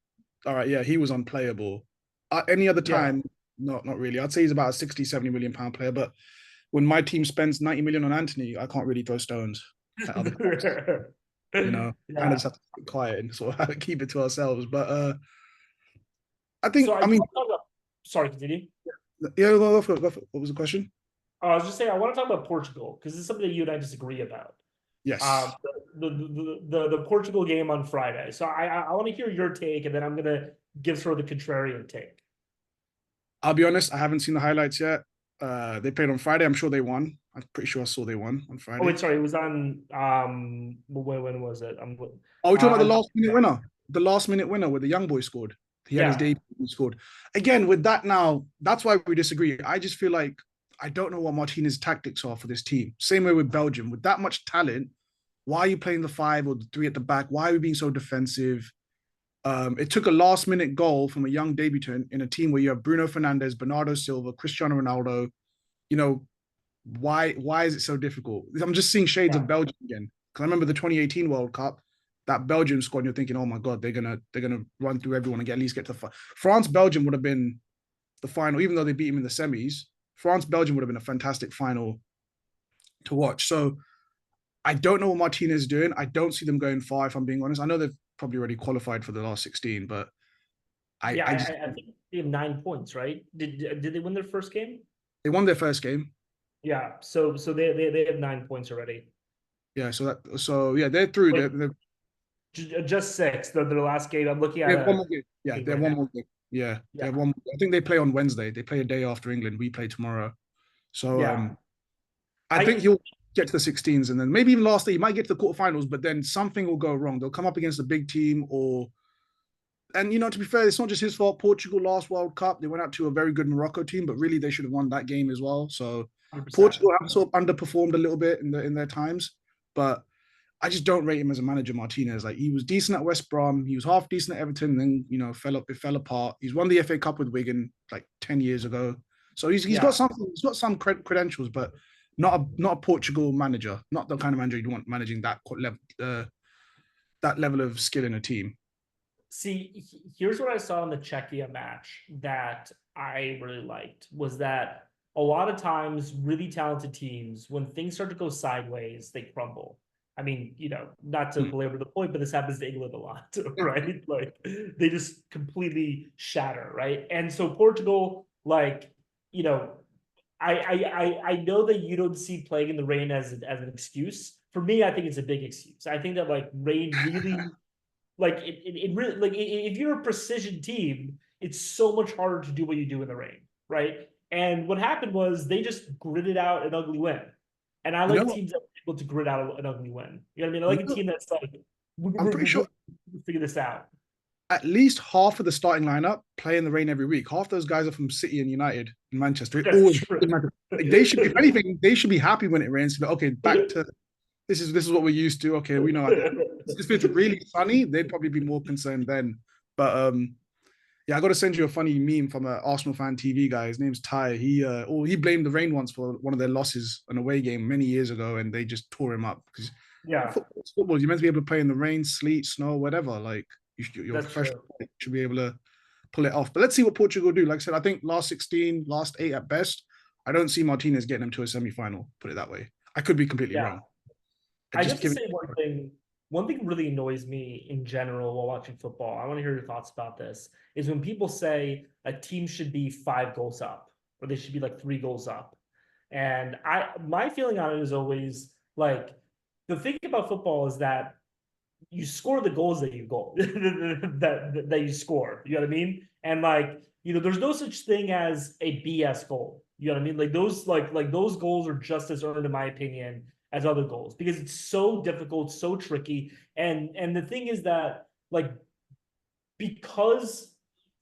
all right, yeah, he was unplayable. Any other Yeah. time, not really. I'd say he's about a 60, 70 million pound player. But when my team spends 90 million on Anthony, I can't really throw stones at other clubs. Kind of Yeah. just have to keep quiet and sort of keep it to ourselves. But I So think, I I do mean, want to talk about. Sorry, continue. yeah, go for it. What was the question? I was just saying I want to talk about Portugal because this is something that you and I disagree about. Yes. the Portugal game on Friday. So I want to hear your take, and then I'm gonna give sort of the contrarian take. I'll be honest, I haven't seen the highlights yet. They played on Friday. I'm sure they won. I'm pretty sure I saw they won on Oh wait, Friday. sorry, it was on when was it? Oh, we're talking about the On last minute winner. The last minute winner where the young boy scored. He had his yeah. debut, he scored. Again, with that now, that's why we disagree. I just feel like I don't know what Martinez's tactics are for this team. Same way with Belgium. With that much talent, why are you playing the five or the three at the back? Why are we being so defensive? It took a last minute goal from a young debutant in a team where you have Bruno Fernandes, Bernardo Silva, Cristiano Ronaldo. You know, why is it so difficult? I'm just seeing shades Yeah. of Belgium again. Because I remember the 2018 World Cup, that Belgium squad, and you're thinking, oh my god, they're gonna run through everyone and at least get to the final. France Belgium would have been the final, even though they beat him in the semis. France Belgium would have been a fantastic final to watch. So I don't know what Martinez is doing. I don't see them going far. If I'm being honest, I know they've probably already qualified for the last 16, but Yeah, I just I think they have 9 points, right? Did they win their first game? they won their first game. Yeah, so they have 9 points already. Yeah, so yeah, they're through. Wait, They're just six. Their last game. I'm looking they at have one a more game. Yeah, game they have right one now. more game. Yeah, they Yeah, have one. I think they play on Wednesday. They play a day after England. We play tomorrow. So yeah. I think I he'll get to the 16s and then maybe even last day he might get to the quarterfinals, but then something will go wrong. They'll come up against a big team or and to be fair, it's not just his fault. Portugal last World Cup, they went out to a very good Morocco team, but really they should have won that game as well. So 100%. Portugal have sort of underperformed a little bit in their times, but I just don't rate him as a manager, Martinez. Like he was decent at West Brom, he was half decent at Everton, then it fell apart. He's won the FA Cup with Wigan like 10 years ago, so he's got Yeah. something, he's got some credentials, but not a Portugal manager, not the kind of manager you want managing that level of skill in a team. See, here's what I saw in the Czechia match that I really liked was that a lot of times really talented teams, when things start to go sideways, they crumble. I mean, not to Hmm. belabor the point, but this happens to England a lot, right? Like they just completely shatter, right? And so Portugal, like, you know, I know that you don't see playing in the rain as an excuse. For me, I think it's a big excuse. I think that like rain really like it really like if you're a precision team, it's so much harder to do what you do in the rain, right? And what happened was they just gritted out an ugly win. And I You know like what? teams that are able to grit out an ugly win. You know what I mean? I You like a know, team that's like I'm pretty sure we'll figure this out. at least half of the starting lineup play in the rain every week. Half those guys are from City and United in Manchester. It That's always true. like they should, if anything, they should be happy when it rains. But okay, back to this is what we're used to. Okay, we know if it's really sunny, they'd probably be more concerned then. But yeah, I got to send you a funny meme from an Arsenal fan TV guy. His name's Ty. He blamed the rain once for one of their losses, an away game many years ago, and they just tore him up because Yeah, football. You're meant to be able to play in the rain, sleet, snow, whatever. Like you're a that's professional. true. You should be able to pull it off. But let's see what Portugal do. Like I said, I think last 16, last 8 at best. I don't see Martinez getting them to a semi-final. Put it that way. I could be completely Yeah. wrong. I I just have to give. say one thing. One thing really annoys me in general while watching football. I want to hear your thoughts about this. Is when people say a team should be 5 goals up or they should be like 3 goals up. And my feeling on it is always like the thing about football is that you score the goals that you goal that you score. You know what I mean? And like, there's no such thing as a BS goal. You know what I mean? Like those like those goals are just as earned, in my opinion, as other goals because it's so difficult, so tricky. And the thing is that like because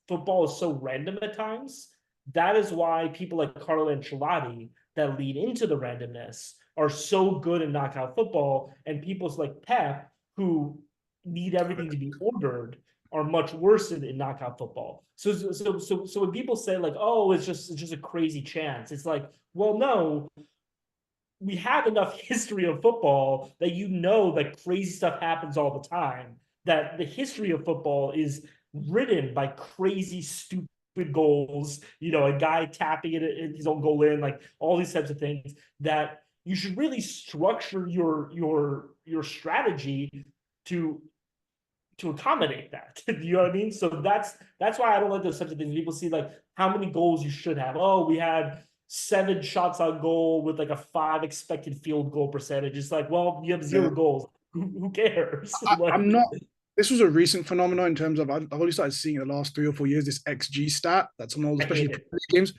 football is so random at times, that is why people like Carlo Ancelotti that lead into the randomness are so good in knockout football, and people's like Pep who need everything to be ordered are much worse in knockout football. So when people say like, oh, it's just a crazy chance, it's like, well, no, we have enough history of football that that crazy stuff happens all the time. That the history of football is written by crazy, stupid goals. A guy tapping it his own goal in, like all these types of things. That you should really structure your strategy to accommodate that. You know what I mean? So that's why I don't like those types of things. People see like how many goals you should have. Oh, we had 7 shots on goal with like a 5 expected field goal percentage. It's like, well, you have Yeah. 0 goals. Who cares? I'm Like, not. This was a recent phenomenon in terms of I've only started seeing it the last 3 or 4 years. This XG stat that's on all, I especially hate Premier it. League games.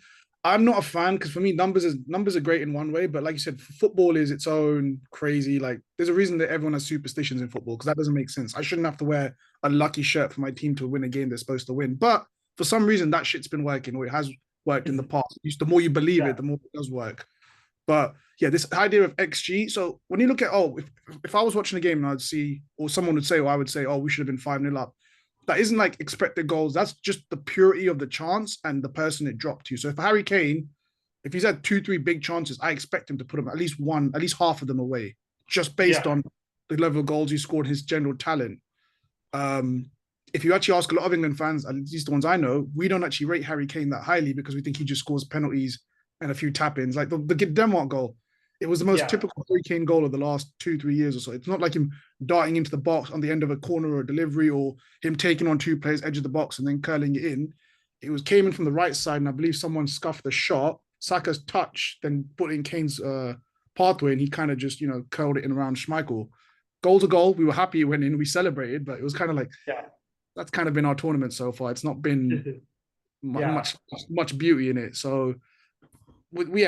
I'm not a fan because for me numbers are great in one way, but like you said, football is its own crazy. Like there's a reason that everyone has superstitions in football because that doesn't make sense. I shouldn't have to wear a lucky shirt for my team to win a game they're supposed to win. But for some reason, that shit's been working, or it has worked in the past. The more you believe Yeah, it, the more it does work. But yeah, this idea of XG. So when you look at if I was watching a game and I'd see, or someone would say, or I would say, oh, we should have been 5-0 up. That isn't like expected goals. That's just the purity of the chance and the person it dropped to. So if Harry Kane, if he's had 2, 3 big chances, I expect him to put them at least one, at least half of them away, just based yeah, on the level of goals he scored, his general talent. Um, if you actually ask a lot of England fans, at least the ones I know, we don't actually rate Harry Kane that highly because we think he just scores penalties and a few tap-ins. Like the Denmark goal, it was the most yeah, typical Harry Kane goal of the last 2, 3 years or so. It's not like him darting into the box on the end of a corner or a delivery, or him taking on 2 players edge of the box and then curling it in. It was came in from the right side, and I believe someone scuffed the shot. Saka's touch, then put in Kane's pathway, and he kind of just curled it in around Schmeichel. Goal to goal, we were happy it went in. We celebrated, but it was kind of like yeah, that's kind of been our tournament so far. It's not been yeah, much beauty in it. So with the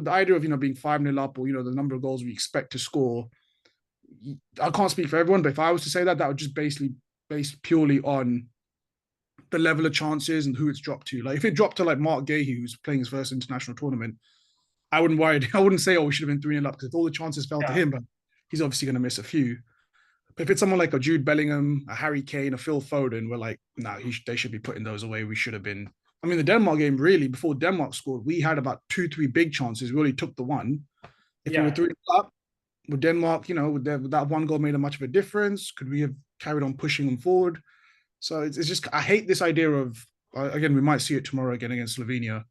idea of being 5-0 up, or the number of goals we expect to score, I can't speak for everyone, but if I was to say that, that would just basically based purely on the level of chances and who it's dropped to. Like if it dropped to like Mark Gahey, who's playing his first international tournament, I wouldn't worry. I wouldn't say, oh, we should have been 3-0 up because if all the chances fell to yeah. him, but he's obviously going to miss a few. But if it's someone like a Jude Bellingham, a Harry Kane, a Phil Foden, we're like, no, they should be putting those away. We should have been. I mean, the Denmark game, really, before Denmark scored, we had about 2, 3 big chances. We only took the one. If we were Yeah. 3 up, would Denmark, would that one goal made a much of a difference? Could we have carried on pushing them forward? So it's just, I hate this idea of, again, we might see it tomorrow again against Slovenia.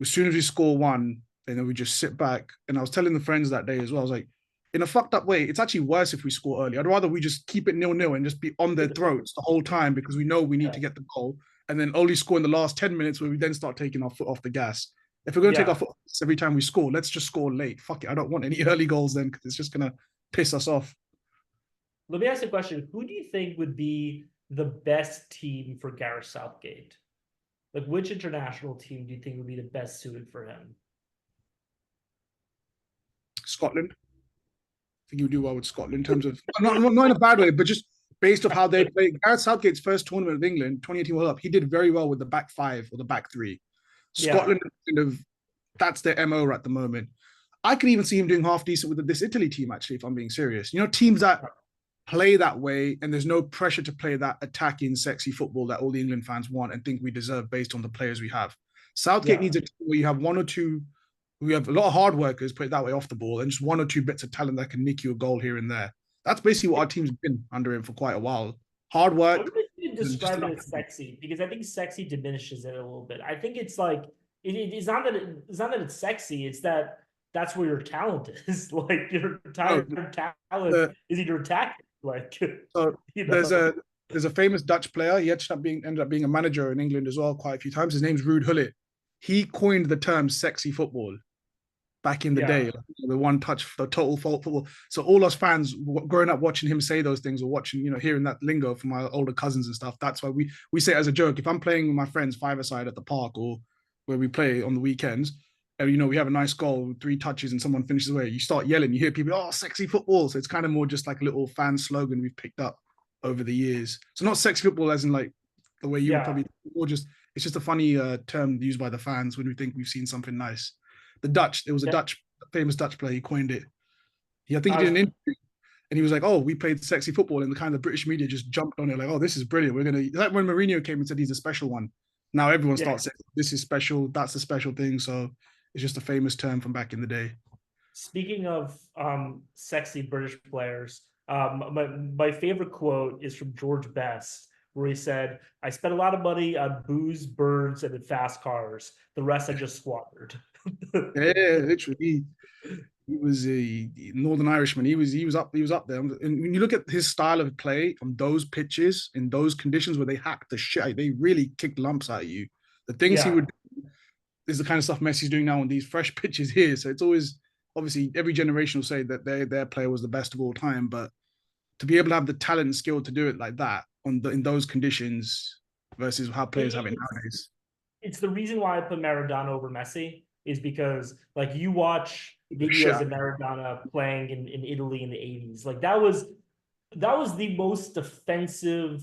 As soon as we score one, and then we just sit back. And I was telling the friends that day as well, I was like, in a fucked up way, it's actually worse if we score early. I'd rather we just keep it 0-0 and just be on their throats the whole time because we know we need Yeah. to get the goal, and then only score in the last 10 minutes where we then start taking our foot off the gas. If we're going to take our Yeah. foot every time we score, let's just score late. Fuck it. I don't want any early goals then because it's just going to piss us off. Let me ask you a question. Who do you think would be the best team for Gareth Southgate? Like, which international team do you think would be the best suited for him? Scotland. I think he would do well with Scotland in terms of not in a bad way, but just based off how they play. Gareth Southgate's first tournament with England, 2018 World Cup, he did very well with the back five or the back three. Yeah. Scotland kind of that's their MO at the moment. I could even see him doing half decent with this Italy team, actually, if I'm being serious. Teams that play that way and there's no pressure to play that attacking, sexy football that all the England fans want and think we deserve based on the players we have. Southgate Yeah. needs a team where you have one or two, we have a lot of hard workers, put it that way, off the ball, and just one or two bits of talent that can nick you a goal here and there. That's basically what our team's been under him for quite a while. Hard I work, wouldn't even just describe it enough. as sexy because I think sexy diminishes it a little bit. I think it's like it's not that it's not that it's sexy. It's that that's where your talent is. Like your No, entire talent the, is either attack. Like so you there's know. a famous Dutch player. He ended up being a manager in England as well quite a few times. His name's Ruud Gullit. He coined the term sexy football back in the day, Yeah. like, the one touch, the total fault football. So all us fans growing up watching him say those things or watching, hearing that lingo from my older cousins and stuff. That's why we say it as a joke. If I'm playing with my friends five-a-side at the park or where we play on the weekends, and we have a nice goal, 3 touches, and someone finishes away, you start yelling. You hear people, "Oh, sexy football!" So it's kind of more just like a little fan slogan we've picked up over the years. So not sexy football as in like the way you would Yeah. probably, or just it's just a funny term used by the fans when we think we've seen something nice. The Dutch, there was Yeah. a famous Dutch player, he coined it. I think he I did an was interview and he was like, "Oh, we played sexy football," and the kind of British media just jumped on it like, "Oh, this is brilliant. We're gonna," like when Mourinho came and said he's a special one. Now everyone yeah. starts saying this is special, that's a special thing. So it's just a famous term from back in the day. Speaking of sexy British players, my favorite quote is from George Best, where he said, "I spent a lot of money on booze, birds, and fast cars. The rest I just squandered." Yeah, literally. He was a Northern Irishman. He was up there. And when you look at his style of play on those pitches, in those conditions where they hacked the shit, they really kicked lumps out of you. The things he Yeah. would is the kind of stuff Messi's doing now on these fresh pitches here. So it's always obviously every generation will say that their player was the best of all time, but to be able to have the talent and skill to do it like that in those conditions versus how players have it It's nowadays. it's the reason why I put Maradona over Messi is because like you watch Shit. videos of Maradona playing in Italy in the 80s. Like that was the most defensive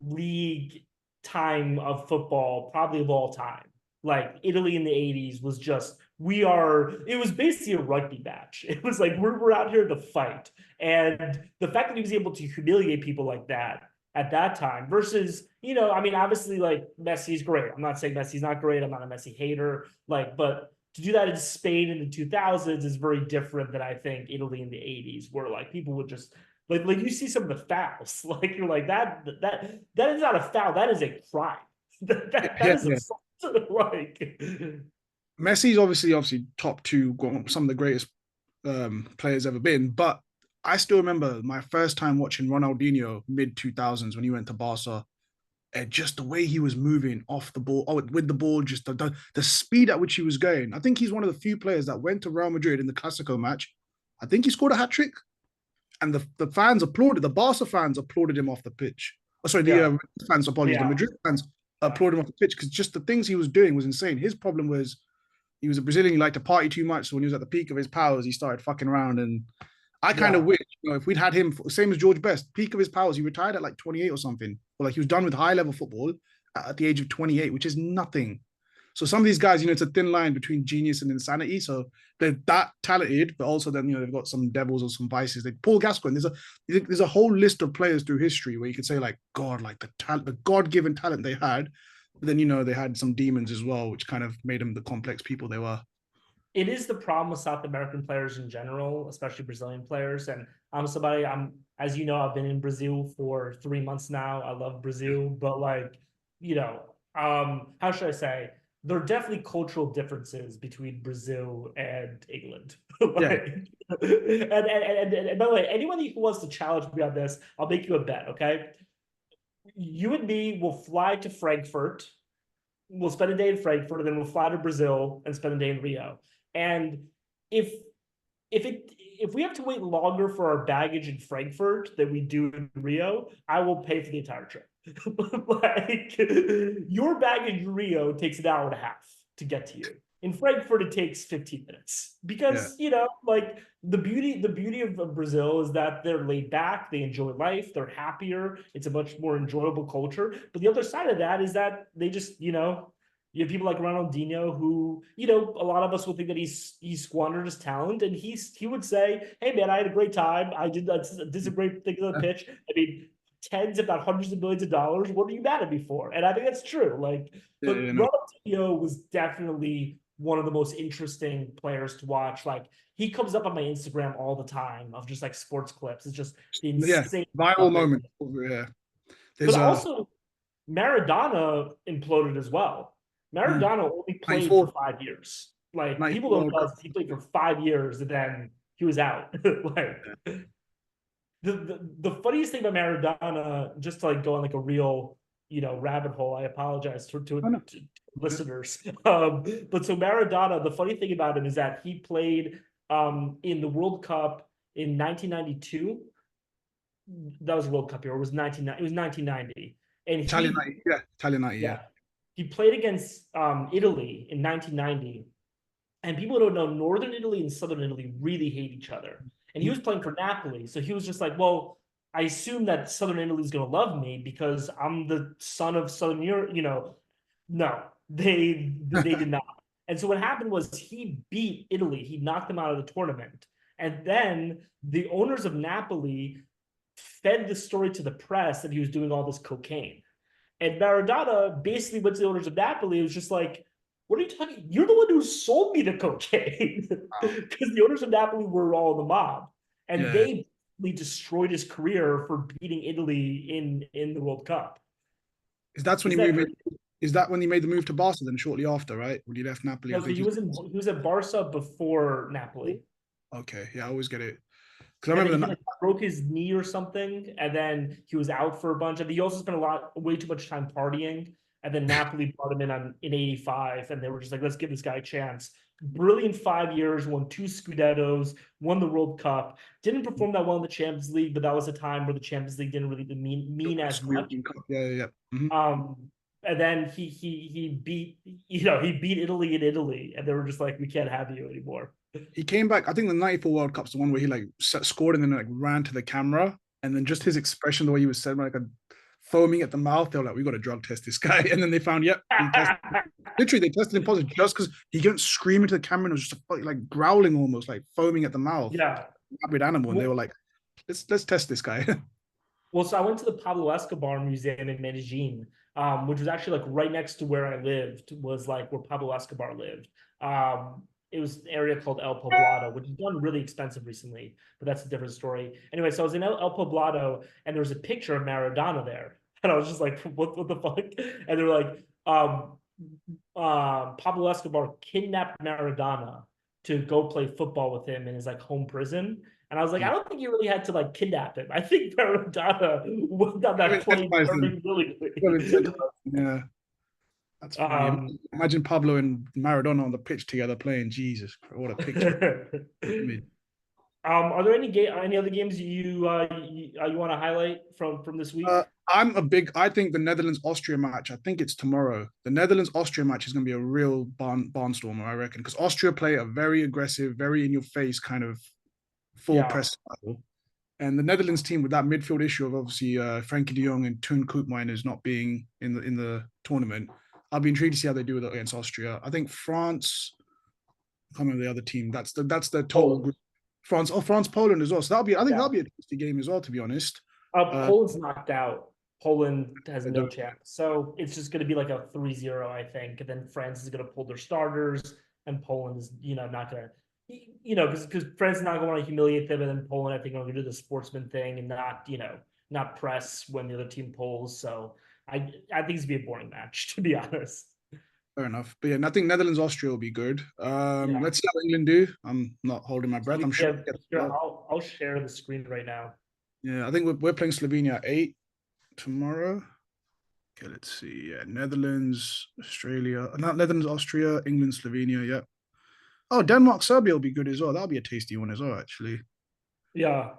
league time of football, probably of all time. Like Italy in the 80s was just, it was basically a rugby match. It was like, we're out here to fight. And the fact that he was able to humiliate people like that at that time versus, I mean, obviously, like Messi's great. I'm not saying Messi's not great. I'm not a Messi hater. Like, but to do that in Spain in the 2000s is very different than I think Italy in the 80s, where like people would just like you see some of the fouls, like you're like that is not a foul, that is a crime. That Yeah, is yeah. assault. Like Messi's obviously top two, some of the greatest players ever been. But I still remember my first time watching Ronaldinho mid 2000s when he went to Barca. And just the way he was moving off the ball, with the ball, just the speed at which he was going. I think he's one of the few players that went to Real Madrid in the Clasico match. I think he scored a hat trick, and the fans applauded. The Barca fans applauded him off the pitch. Oh, sorry, the yeah, fans, apologies, the yeah, Madrid fans yeah, applauded him off the pitch because just the things he was doing was insane. His problem was he was a Brazilian. He liked to party too much. So when he was at the peak of his powers, he started fucking around. And I kind of yeah. wish, if we'd had him, same as George Best, peak of his powers, he retired at like 28 or something. Or like he was done with high level football at the age of 28, which is nothing. So some of these guys, it's a thin line between genius and insanity. So they're that talented, but also then they've got some devils or some vices. Like Paul Gascoigne, there's a whole list of players through history where you could say like God, like the God given talent they had. But then they had some demons as well, which kind of made them the complex people they were. It is the problem with South American players in general, especially Brazilian players. And I'm somebody, as you know, I've been in Brazil for 3 months now. I love Brazil, but like, how should I say? There are definitely cultural differences between Brazil and England. Yeah, Like, and by the way, anyone who wants to challenge me on this, I'll make you a bet. Okay, you and me will fly to Frankfurt, we'll spend a day in Frankfurt, and then we'll fly to Brazil and spend a day in Rio. And if if we have to wait longer for our baggage in Frankfurt than we do in Rio, I will pay for the entire trip. Like your baggage in Rio takes an hour and a half to get to you. In Frankfurt, it takes 15 minutes yeah. because like the beauty of Brazil is that they're laid back, they enjoy life, they're happier. It's a much more enjoyable culture. But the other side of that is that they just you have people like Ronaldinho who, a lot of us would think that he squandered his talent, and he would say, "Hey man, I had a great time. This is a great thing on the pitch. I mean, tens, if not hundreds of millions of dollars. What are you mad at me for?" And I think that's true. Like, Yeah, but no. Ronaldinho was definitely one of the most interesting players to watch. Like, he comes up on my Instagram all the time of just like sports clips. It's just the Yeah, insane viral stuff that. moment. Yeah, But there's a also, Maradona imploded as well. Maradona only played for 94, 5 years. Like, people 94 don't World Cup. realize he played for 5 years and then he was out. Like, the funniest thing about Maradona, just to like go on like a real rabbit hole. I apologize Oh, no. to listeners. But so Maradona, the funny thing about him is that he played in the World Cup in 1992. That was World Cup year. It was 1990, and Italian 90, yeah, Italian 90, yeah. yeah, he played against Italy in 1990. And people don't know, Northern Italy and Southern Italy really hate each other. And he was playing for Napoli. So he was just like, well, I assume that Southern Italy is going to love me because I'm the son of Southern Europe. No, they did not. And so what happened was he beat Italy. He knocked them out of the tournament. And then the owners of Napoli fed the story to the press that he was doing all this cocaine. And Maradona basically went to the owners of Napoli and was just like, "What are you talking? You're the one who sold me the cocaine." Wow. Because the owners of Napoli were all in the mob. And Yeah. they destroyed his career for beating Italy in the World Cup. Is that's when he Is that moved in? crazy? Is that when he made the move to Barca then shortly after, right? When he left Napoli, I No, so think he he's was at Barca before Napoli. okay. Yeah, I always get it. Because I And then remember he like broke his knee or something, and then he was out for a bunch. And he also spent way too much time partying. And then Napoli brought him in '85, and they were just like, "Let's give this guy a chance." brilliant 5 years, won two Scudettos, won the World Cup. Didn't perform that well in the Champions League, but that was a time where the Champions League didn't really mean as much. Yeah, yeah, yeah. Mhm. And then he beat he beat Italy in Italy, and they were just like, we can't have you anymore. He came back. I think the '94 World Cup's the one where he like scored and then like ran to the camera, and then just his expression, the way he was said, like a foaming at the mouth. They were like, "We got to drug test this guy," and then they found, yep, he tested. Literally, they tested him positive just because he couldn't scream into the camera and was just like growling, almost like foaming at the mouth, Yeah. rabid animal. And they were like, "Let's test this guy." Well, so I went to the Pablo Escobar Museum in Medellin, which was actually like right next to where I lived, was like where Pablo Escobar lived. It was an area called El Poblado, which has gotten really expensive recently, but that's a different story. Anyway, so I was in El Poblado, and there was a picture of Maradona there, and I was just like, what the fuck? And they were like, Pablo Escobar kidnapped Maradona to go play football with him in his like home prison. And I was like, I Yeah. don't think you really had to like kidnap him. I think Maradona went on that plane turning really quick. Yeah, that's funny. Um, Imagine Pablo and Maradona on the pitch together playing. Jesus, what a picture! are there any other games you want to highlight from this week? I think the Netherlands Austria match. I think it's tomorrow. The Netherlands Austria match is going to be a real barnstormer, I reckon, because Austria play a very aggressive, very in your face kind of full Yeah. press style. And the Netherlands team with that midfield issue of obviously Frankie de Jong and Toon Koopmeiners not being in the tournament, I'll be intrigued to see how they do with it against Austria. I think France. I can't remember the other team. That's the total Poland. group. France, Poland as well. So I think Yeah. that'll be a tasty game as well. To be honest, Poland's knocked out. Poland has I no don't. chance. So it's just going to be like a 3-0, I think. And then France is going to pull their starters, and Poland is, not going to, because France is not going to want to humiliate them. And then Poland, I think, are going to do the sportsman thing and not, not press when the other team pulls. So I think it's going to be a boring match, to be honest. Fair enough. But yeah, I think Netherlands, Austria will be good. Yeah. Let's see how England do. I'm not holding my breath. I'm sure. Yeah, sure. I'll share the screen right now. Yeah, I think we're playing Slovenia at 8 tomorrow. Okay, let's see. Yeah, Netherlands, Australia, not Netherlands, Austria, England, Slovenia. Yeah. Oh, Denmark, Serbia will be good as well. That'll be a tasty one as well, actually. Yeah.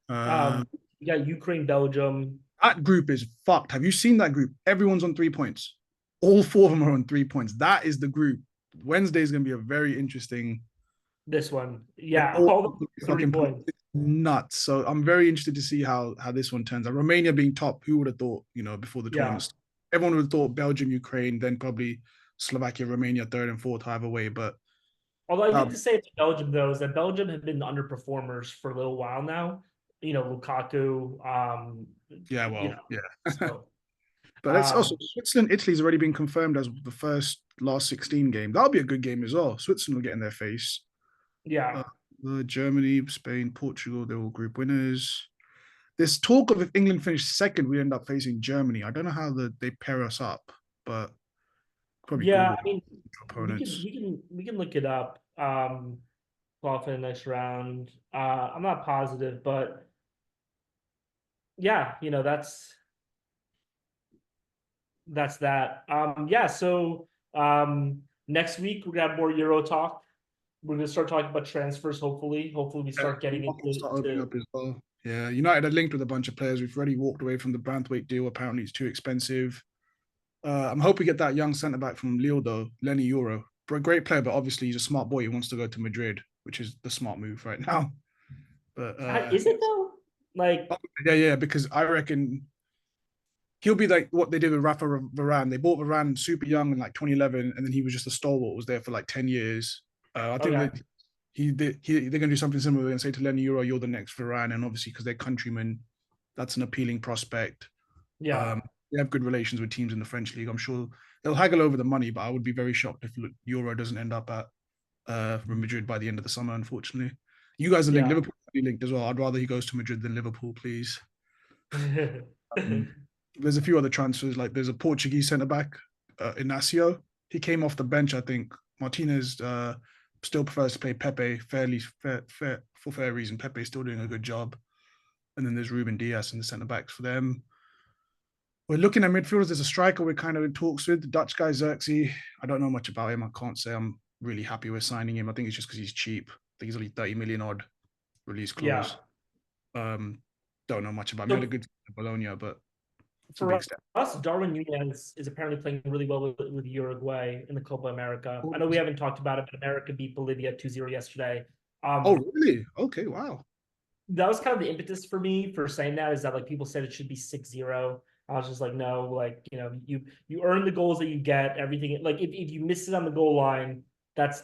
Uh, You got Ukraine, Belgium. that group is fucked. Have you seen that group? Everyone's on 3 points. All four of them are on 3 points. That is the group. Wednesday is going to be a very interesting. This one. They're Yeah. all All 3 points. nuts. So I'm very interested to see how this one turns out. Romania being top, who would have thought? Before the Yeah. tournament, everyone would have thought Belgium, Ukraine, then probably Slovakia, Romania, third and fourth, either way. But Although I need um, to say to Belgium though is that Belgium have been underperformers for a little while now. Lukaku. yeah, well, yeah. So But it's also um, Switzerland, Italy's already been confirmed as the first last 16 game. That'll be a good game as well. Switzerland will get in their face. yeah. Uh, Germany, Spain, Portugal, they're all group winners. There's talk of if England finish second, we end up facing Germany. I don't know how they pair us up, but probably Yeah, Google I mean we can opponents. we can we can look it up. For the next round. I'm not positive, but yeah, that's that. Yeah, so next week we're gonna have more Euro talk. We're gonna start talking about transfers, hopefully. Hopefully we Yeah, start getting markets into start opening up as well. Yeah, United are linked with a bunch of players. We've already walked away from the Branthwaite deal. Apparently, it's too expensive. I'm hoping we get that young centre back from Lille though, Lenny Euro. Great player, but obviously he's a smart boy. He wants to go to Madrid, which is the smart move right now. But Is it though? Like, yeah, because I reckon he'll be like what they did with Rafa Varane. They bought Varane super young in like 2011, and then he was just a stalwart. Was there for like 10 years. I think okay, that they're going to do something similar and say to Lenny Euro, "You're the next Varane," and obviously because they're countrymen, that's an appealing prospect. yeah, They have good relations with teams in the French league. I'm sure they'll haggle over the money, but I would be very shocked if Euro doesn't end up at Real Madrid by the end of the summer. Unfortunately, you guys are linked. yeah. Liverpool are linked as well. I'd rather he goes to Madrid than Liverpool, please. Um, there's a few other transfers. Like there's a Portuguese centre back, Inacio. He came off the bench. I think Martinez still prefers to play Pepe for fair reason. Pepe is still doing a good job. And then there's Ruben Diaz in the centre backs for them. We're looking at midfielders. There's a striker we're kind of in talks with, the Dutch guy Xerxes. I don't know much about him. I can't say I'm really happy with signing him. I think it's just because he's cheap. I think he's only 30 million odd release Yeah. clause. Um, don't know much about him. He had a So good season at Bologna, but it's a big for step. us, Darwin Nunez is apparently playing really well with Uruguay in the Copa America. I know we Oh, haven't talked about it, but America beat Bolivia 2-0 yesterday. oh, Um, really? Okay, wow. that was kind of the impetus for me for saying that, is that like people said it should be 6-0. I was just like, no, like, you earn the goals that you get, everything. Like if you miss it on the goal line, that's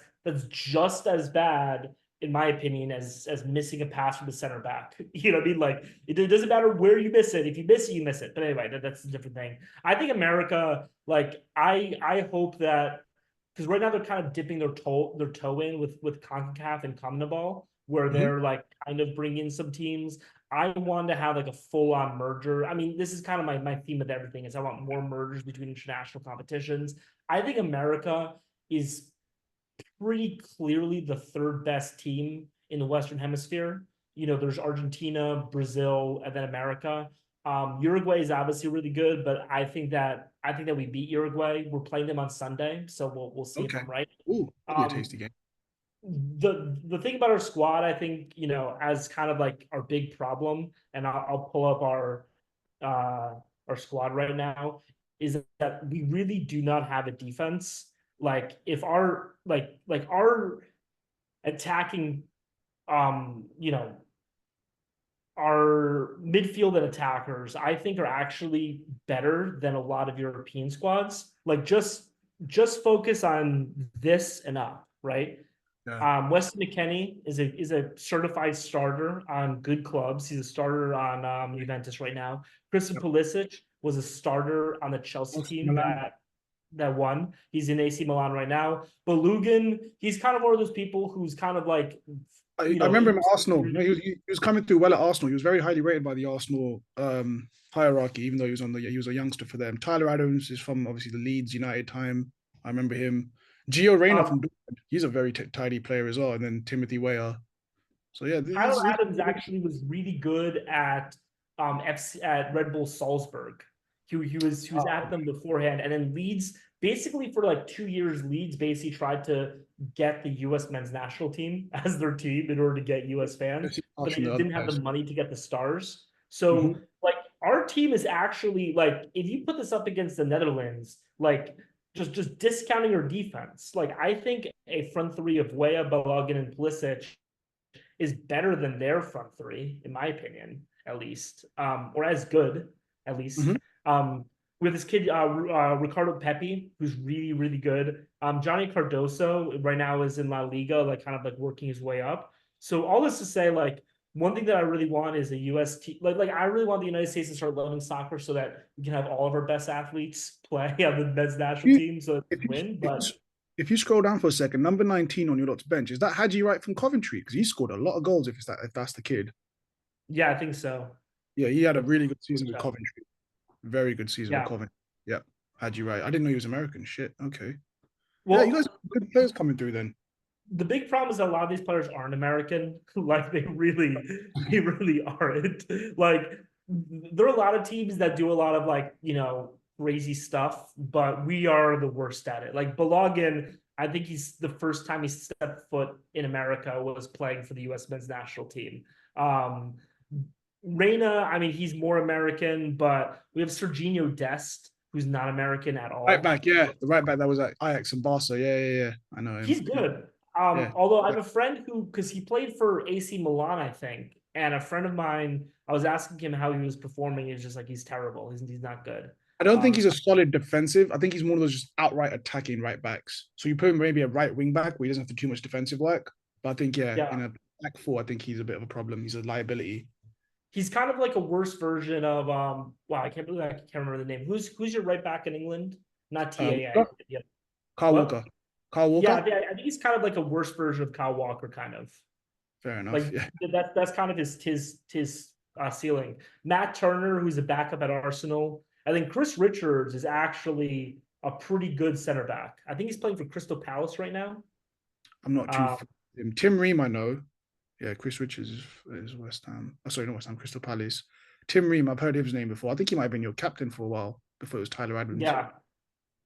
just as bad, in my opinion, as missing a pass from the center back. You know what I mean? Like it doesn't matter where you miss it. If you miss it, you miss it. But anyway, that's a different thing. I think America, like I hope that, because right now they're kind of dipping their toe in with CONCACAF and CONMEBOL, where Mhm. they're like kind of bringing some teams. I want to have like a full-on merger. I mean, this is kind of my theme with everything, is I want more mergers between international competitions. I think America is pretty clearly the third best team in the Western Hemisphere. There's Argentina, Brazil, and then America. Uruguay is obviously really good, but I think that we beat Uruguay. We're playing them on Sunday, so we'll see if Okay. I'm right. Ooh, that'll be a Um, tasty game. the thing about our squad, I think, as kind of like our big problem, and I'll pull up uh our squad right now, is that we really do not have a defense. Like if our attacking, you know, our midfield and attackers, I think, are actually better than a lot of European squads. Like just focus on this and up, right? Yeah. Weston McKennie is a certified starter on good clubs. He's a starter on Juventus right now. Christian Yep. Pulisic was a starter on the Chelsea Also team Milan. that won. He's in AC Milan right now. But Lugan, he's kind of one of those people who's kind of like, I remember he him at was Arsenal. No, he was coming through well at Arsenal. He was very highly rated by the Arsenal hierarchy, even though he was a youngster for them. Tyler Adams is from obviously the Leeds United time. I remember him. Gio Reyna um, from Dortmund. He's a very tidy player as well. And then Timothy Weah. So yeah, Tyler Adams actually was really good at FC at Red Bull Salzburg. He was at them beforehand, and then Leeds, basically for like 2 years, Leeds basically tried to get the U.S. men's national team as their team in order to get U.S. fans, but they asking the just other didn't have the guys. money to get the stars. So Mhm. like our team is actually, like, if you put this up against the Netherlands, like just discounting your defense, like I think a front three of Weah, Balogun, and Pulisic is better than their front three, in my opinion, at least, or as good, at least. Mhm. With this kid, Ricardo Pepi, who's really, really good. Johnny Cardoso right now is in La Liga, like kind of like working his way up. So all this to say, like, one thing that I really want is a US team. Like I really want the United States to start loving soccer so that we can have all of our best athletes play on the men's national You- team so that we If can you, win. if you But if you scroll down for a second, number 19 on your lot's bench, is that Haji Wright from Coventry? Because he scored a lot of goals if that's the kid. yeah, I think so. Yeah, he had a Let's really good season with check. Coventry. Very good season with Yeah. Coventry. Yep. Haji Wright. I didn't know he was American. Shit. Okay. Yeah, you guys Well, have good players coming through then. the big problem is that a lot of these players aren't American. Like they really aren't. Like there are a lot of teams that do a lot of, like, crazy stuff, but we are the worst at it. Like Balogun, I think he's the first time he stepped foot in America was playing for the U.S. men's national team. Um, Reyna, I mean, he's more American, but we have Serginho Dest, who's not American at Right all. back, yeah. The right back that was at Ajax and Barca. Yeah, yeah, yeah. I know him. He's good. Yeah. Although I Yeah. have a friend who, because he played for AC Milan, I think, and a friend of mine, I was asking him how he was performing. He's just like, he's terrible. He's not good. I don't think Um, he's a solid defensive. I think he's one of those just outright attacking right backs. So you put him maybe a right wing back where he doesn't have to do too much defensive work. But I think, yeah, yeah, in a back four, I think he's a bit of a problem. He's a liability. he's kind of like a worse version of Wow, I can't believe I can't remember the name. Who's your right back in England? Not TAA. Walker? Yeah. Carl What? Walker. Carl Yeah, Walker? I think he's kind of like a worse version of Kyle Walker, kind of. Fair enough. Like Yeah. that's kind of his ceiling. Matt Turner, who's a backup at Arsenal. I think Chris Richards is actually a pretty good center back. I think he's playing for Crystal Palace right now. I'm not too. Um, Tim Ream, I know. Yeah, Chris Richards is West Ham. Oh, sorry, not West Ham, Crystal Palace. Tim Ream, I've heard his name before. I think he might have been your captain for a while before it was Tyler Adams. yeah,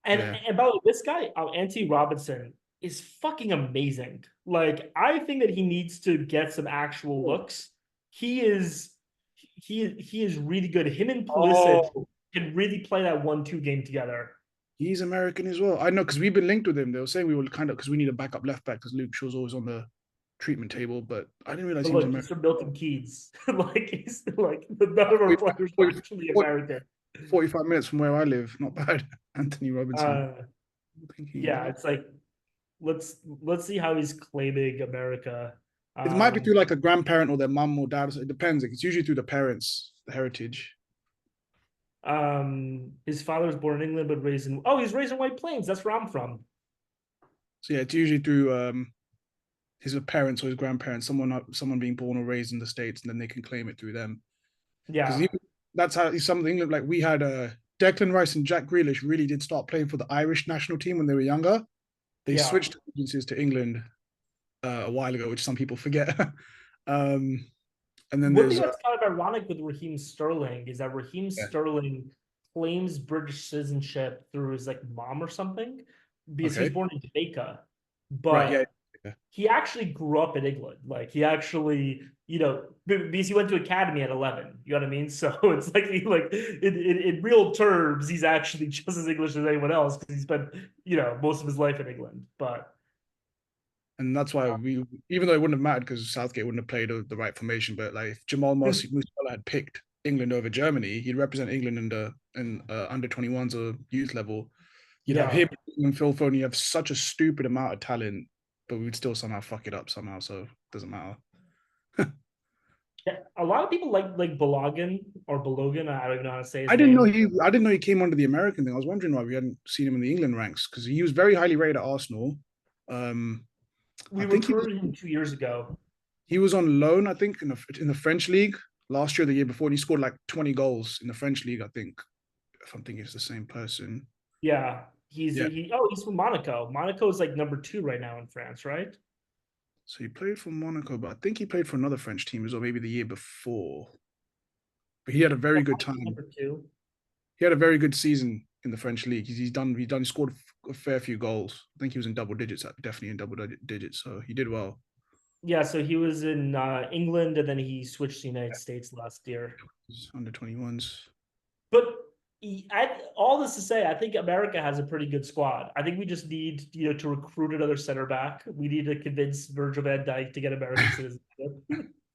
and Yeah. and by the way, this guy, Anthony Robinson, is fucking amazing. Like, I think that he needs to get some actual looks. He is he is really good. Him and Pulisic Oh, can really play that 1-2 game together. he's American as well. I know because we've been linked with him. They were saying we were kind of because we need a backup left back because Luke Shaw's always on the treatment table, but I didn't realize But he was look, he's American. from Milton Keys. Like he's like none of our 45, players are actually American. 45 minutes from where I live. Not bad. Anthony Robinson. Uh I think he yeah, is. it's like let's see how he's claiming America. It might be Um through like a grandparent or their mum or dad. It depends. It's usually through the parents, the heritage. his father was born in England but raised in he's raised in White Plains. That's where I'm from. So yeah, it's usually through his parents or his grandparents, someone being born or raised in the States, and then they can claim it through them. Because Yeah, that's how some of England, like we had Declan Rice and Jack Grealish really did start playing for the Irish national team when they were younger. They yeah. switched allegiances to England a while ago, which some people forget. um, and then One thing there's that's kind of ironic with Raheem Sterling is that Raheem yeah, Sterling claims British citizenship through his like mom or something because he was okay, born in Jamaica, right, yeah, but yeah. he actually grew up in England. Like he actually, because he went to academy at 11. You know what I mean? So it's like he like in real terms, he's actually just as English as anyone else because he spent most of his life in England. But And that's why we, even though it wouldn't have mattered because Southgate wouldn't have played the right formation, but like if Jamal Musiala had picked England over Germany, he'd represent England in the under 21s or youth level. You'd have yeah, him and Phil Foden. You have such a stupid amount of talent, but we'd still somehow fuck it up somehow. So it doesn't matter. yeah, a lot of people like Balogun or Balogun. I don't even know how to say his I didn't know name. he. I didn't know he came under the American thing. I was wondering why we hadn't seen him in the England ranks because he was very highly rated at Arsenal. Um, I We think recruited him 2 years ago. he was on loan. I think in the French league last year, the year before, and he scored like 20 goals in the French league. I think if I'm thinking it's the same person. Yeah, he's Yeah. he. Oh, he's from Monaco. Monaco is like number two right now in France, right? So he played for Monaco, but I think he played for another French team as well, maybe the year before. But he had a Yeah, very good Monaco's time. number two. He had a very good season in the French league. He scored a fair few goals. I think he was in double digits, definitely in double digits. So he did well. Yeah, so he was in England and then he switched to the United States last year. He's under 21s. But all this to say, I think America has a pretty good squad. I think we just need, to recruit another center back. We need to convince Virgil van Dijk to get American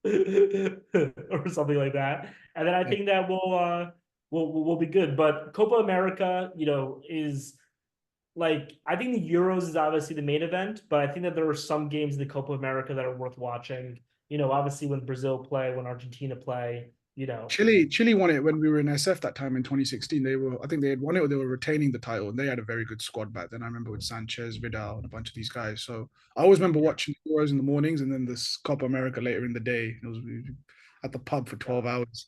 citizenship or something like that. And then I Yeah. think that we'll be good. But Copa America, is like I think the Euros is obviously the main event, but I think that there are some games in the Copa America that are worth watching. Obviously when Brazil play, when Argentina play, Chile won it when we were in SF that time in 2016. I think they had won it or they were retaining the title, and they had a very good squad back then. I remember with Sanchez, Vidal, and a bunch of these guys. So I always remember watching the Euros in the mornings and then this Copa America later in the day. It was at the pub for 12 hours.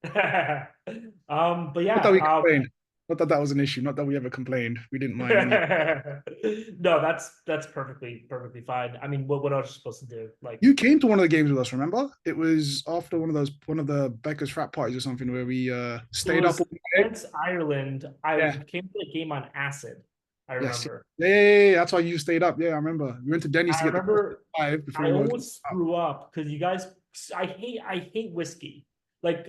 yeah. But Not that we yeah, complained. Not that that was an issue. Not that we ever complained. We didn't mind any. no, that's perfectly fine. I mean, what else are you supposed to do? Like, You came to one of the games with us, remember? It was after one of the Becker's frat parties or something where we it stayed up was all night. against Ireland. I Yeah. came to the game on acid. I Yes. remember. Yeah, yeah, yeah, yeah. That's why you stayed up. Yeah, I remember. We went to Denny's to I get the coffee remember at 5 before I we were almost out. threw up because you guys. I hate whiskey. Like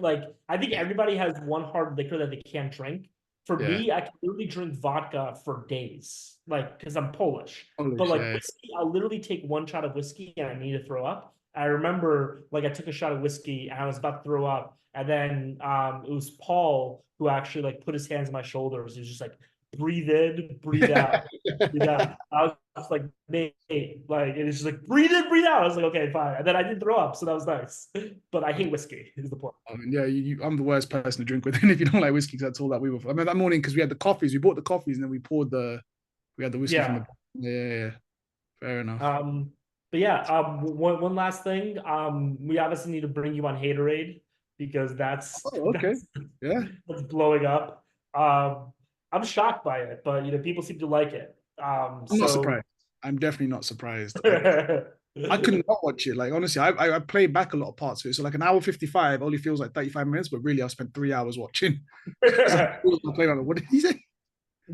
I think everybody has one hard liquor that they can't drink. For Yeah. me, I can literally drink vodka for days, like because I'm Polish. But Polish, like yeah. whiskey, I'll literally take one shot of whiskey and I need to throw up. I remember like I took a shot of whiskey and I was about to throw up, and then it was Paul who actually like put his hands on my shoulders. He was just like, breathe in, breathe out. Yeah, I was just like, mate, like it was just like breathe in, breathe out. I was like, okay, fine. And then I didn't throw up, so that was nice. But I hate whiskey, is the point. I mean, yeah, I'm the worst person to drink with. And if you don't like whiskey, 'cause that's all that we were. I mean, that morning because we had the coffees, we bought the coffees, and then we had the whiskey from Yeah. the. Yeah, yeah, yeah. Fair enough. Um, but yeah, one last thing. We obviously need to bring you on Haterade because that's Oh, okay. Yeah, that's blowing up. I'm shocked by it, but people seem to like it. I'm not So surprised. I'm definitely not surprised. I couldn't not watch it. Like honestly, I played back a lot of parts of it. So like an hour 55 only feels like 35 minutes, but really I spent 3 hours watching because I was playing on it. What did he say?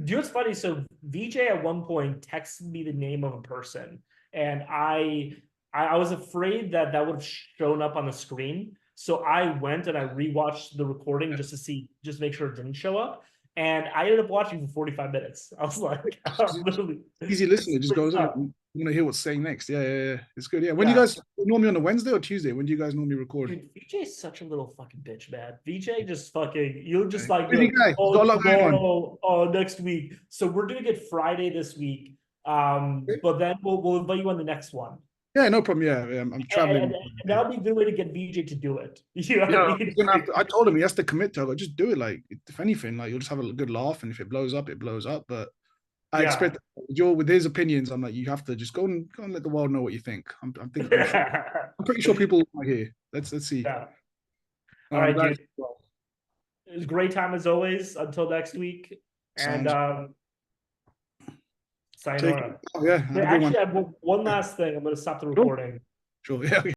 Do you know what's funny? So VJ at one point texted me the name of a person, and I was afraid that that would have shown up on the screen. So I went and I rewatched the recording just to see, just make sure it didn't show up. And I ended up watching for 45 minutes. I was like, literally, Easy it's listening. It just pretty goes on. tough. You want to hear what's saying next. Yeah, yeah, yeah. It's good. Yeah. When you Yeah. guys normally on a Wednesday or Tuesday? When do you guys normally record? Dude, VJ is such a little fucking bitch, man. VJ just fucking, you'll just Okay. like be Busy like, guy. He's oh, got a lot going on. tomorrow, oh, next week. So we're doing it Friday this week. But then we'll invite you on the next one. Yeah, no problem. Yeah, yeah, I'm And traveling. that'll be a good way to get VJ to do it. You know what I Yeah, mean? I told him he has to commit to it. Like, just do it. Like, if anything, like you'll just have a good laugh, and if it blows up, it blows up. But I Yeah. expect with his opinions, I'm like, you have to just go and let the world know what you think. I'm pretty sure people are here. Let's see. Yeah. No, All I'm right, glad. dude. It was a great time as always. Until next week. And Sounds. Take it. sayonara. Oh, yeah, have Wait, a good one. actually, I have one last thing. I'm going to stop the Sure, recording. sure. Yeah.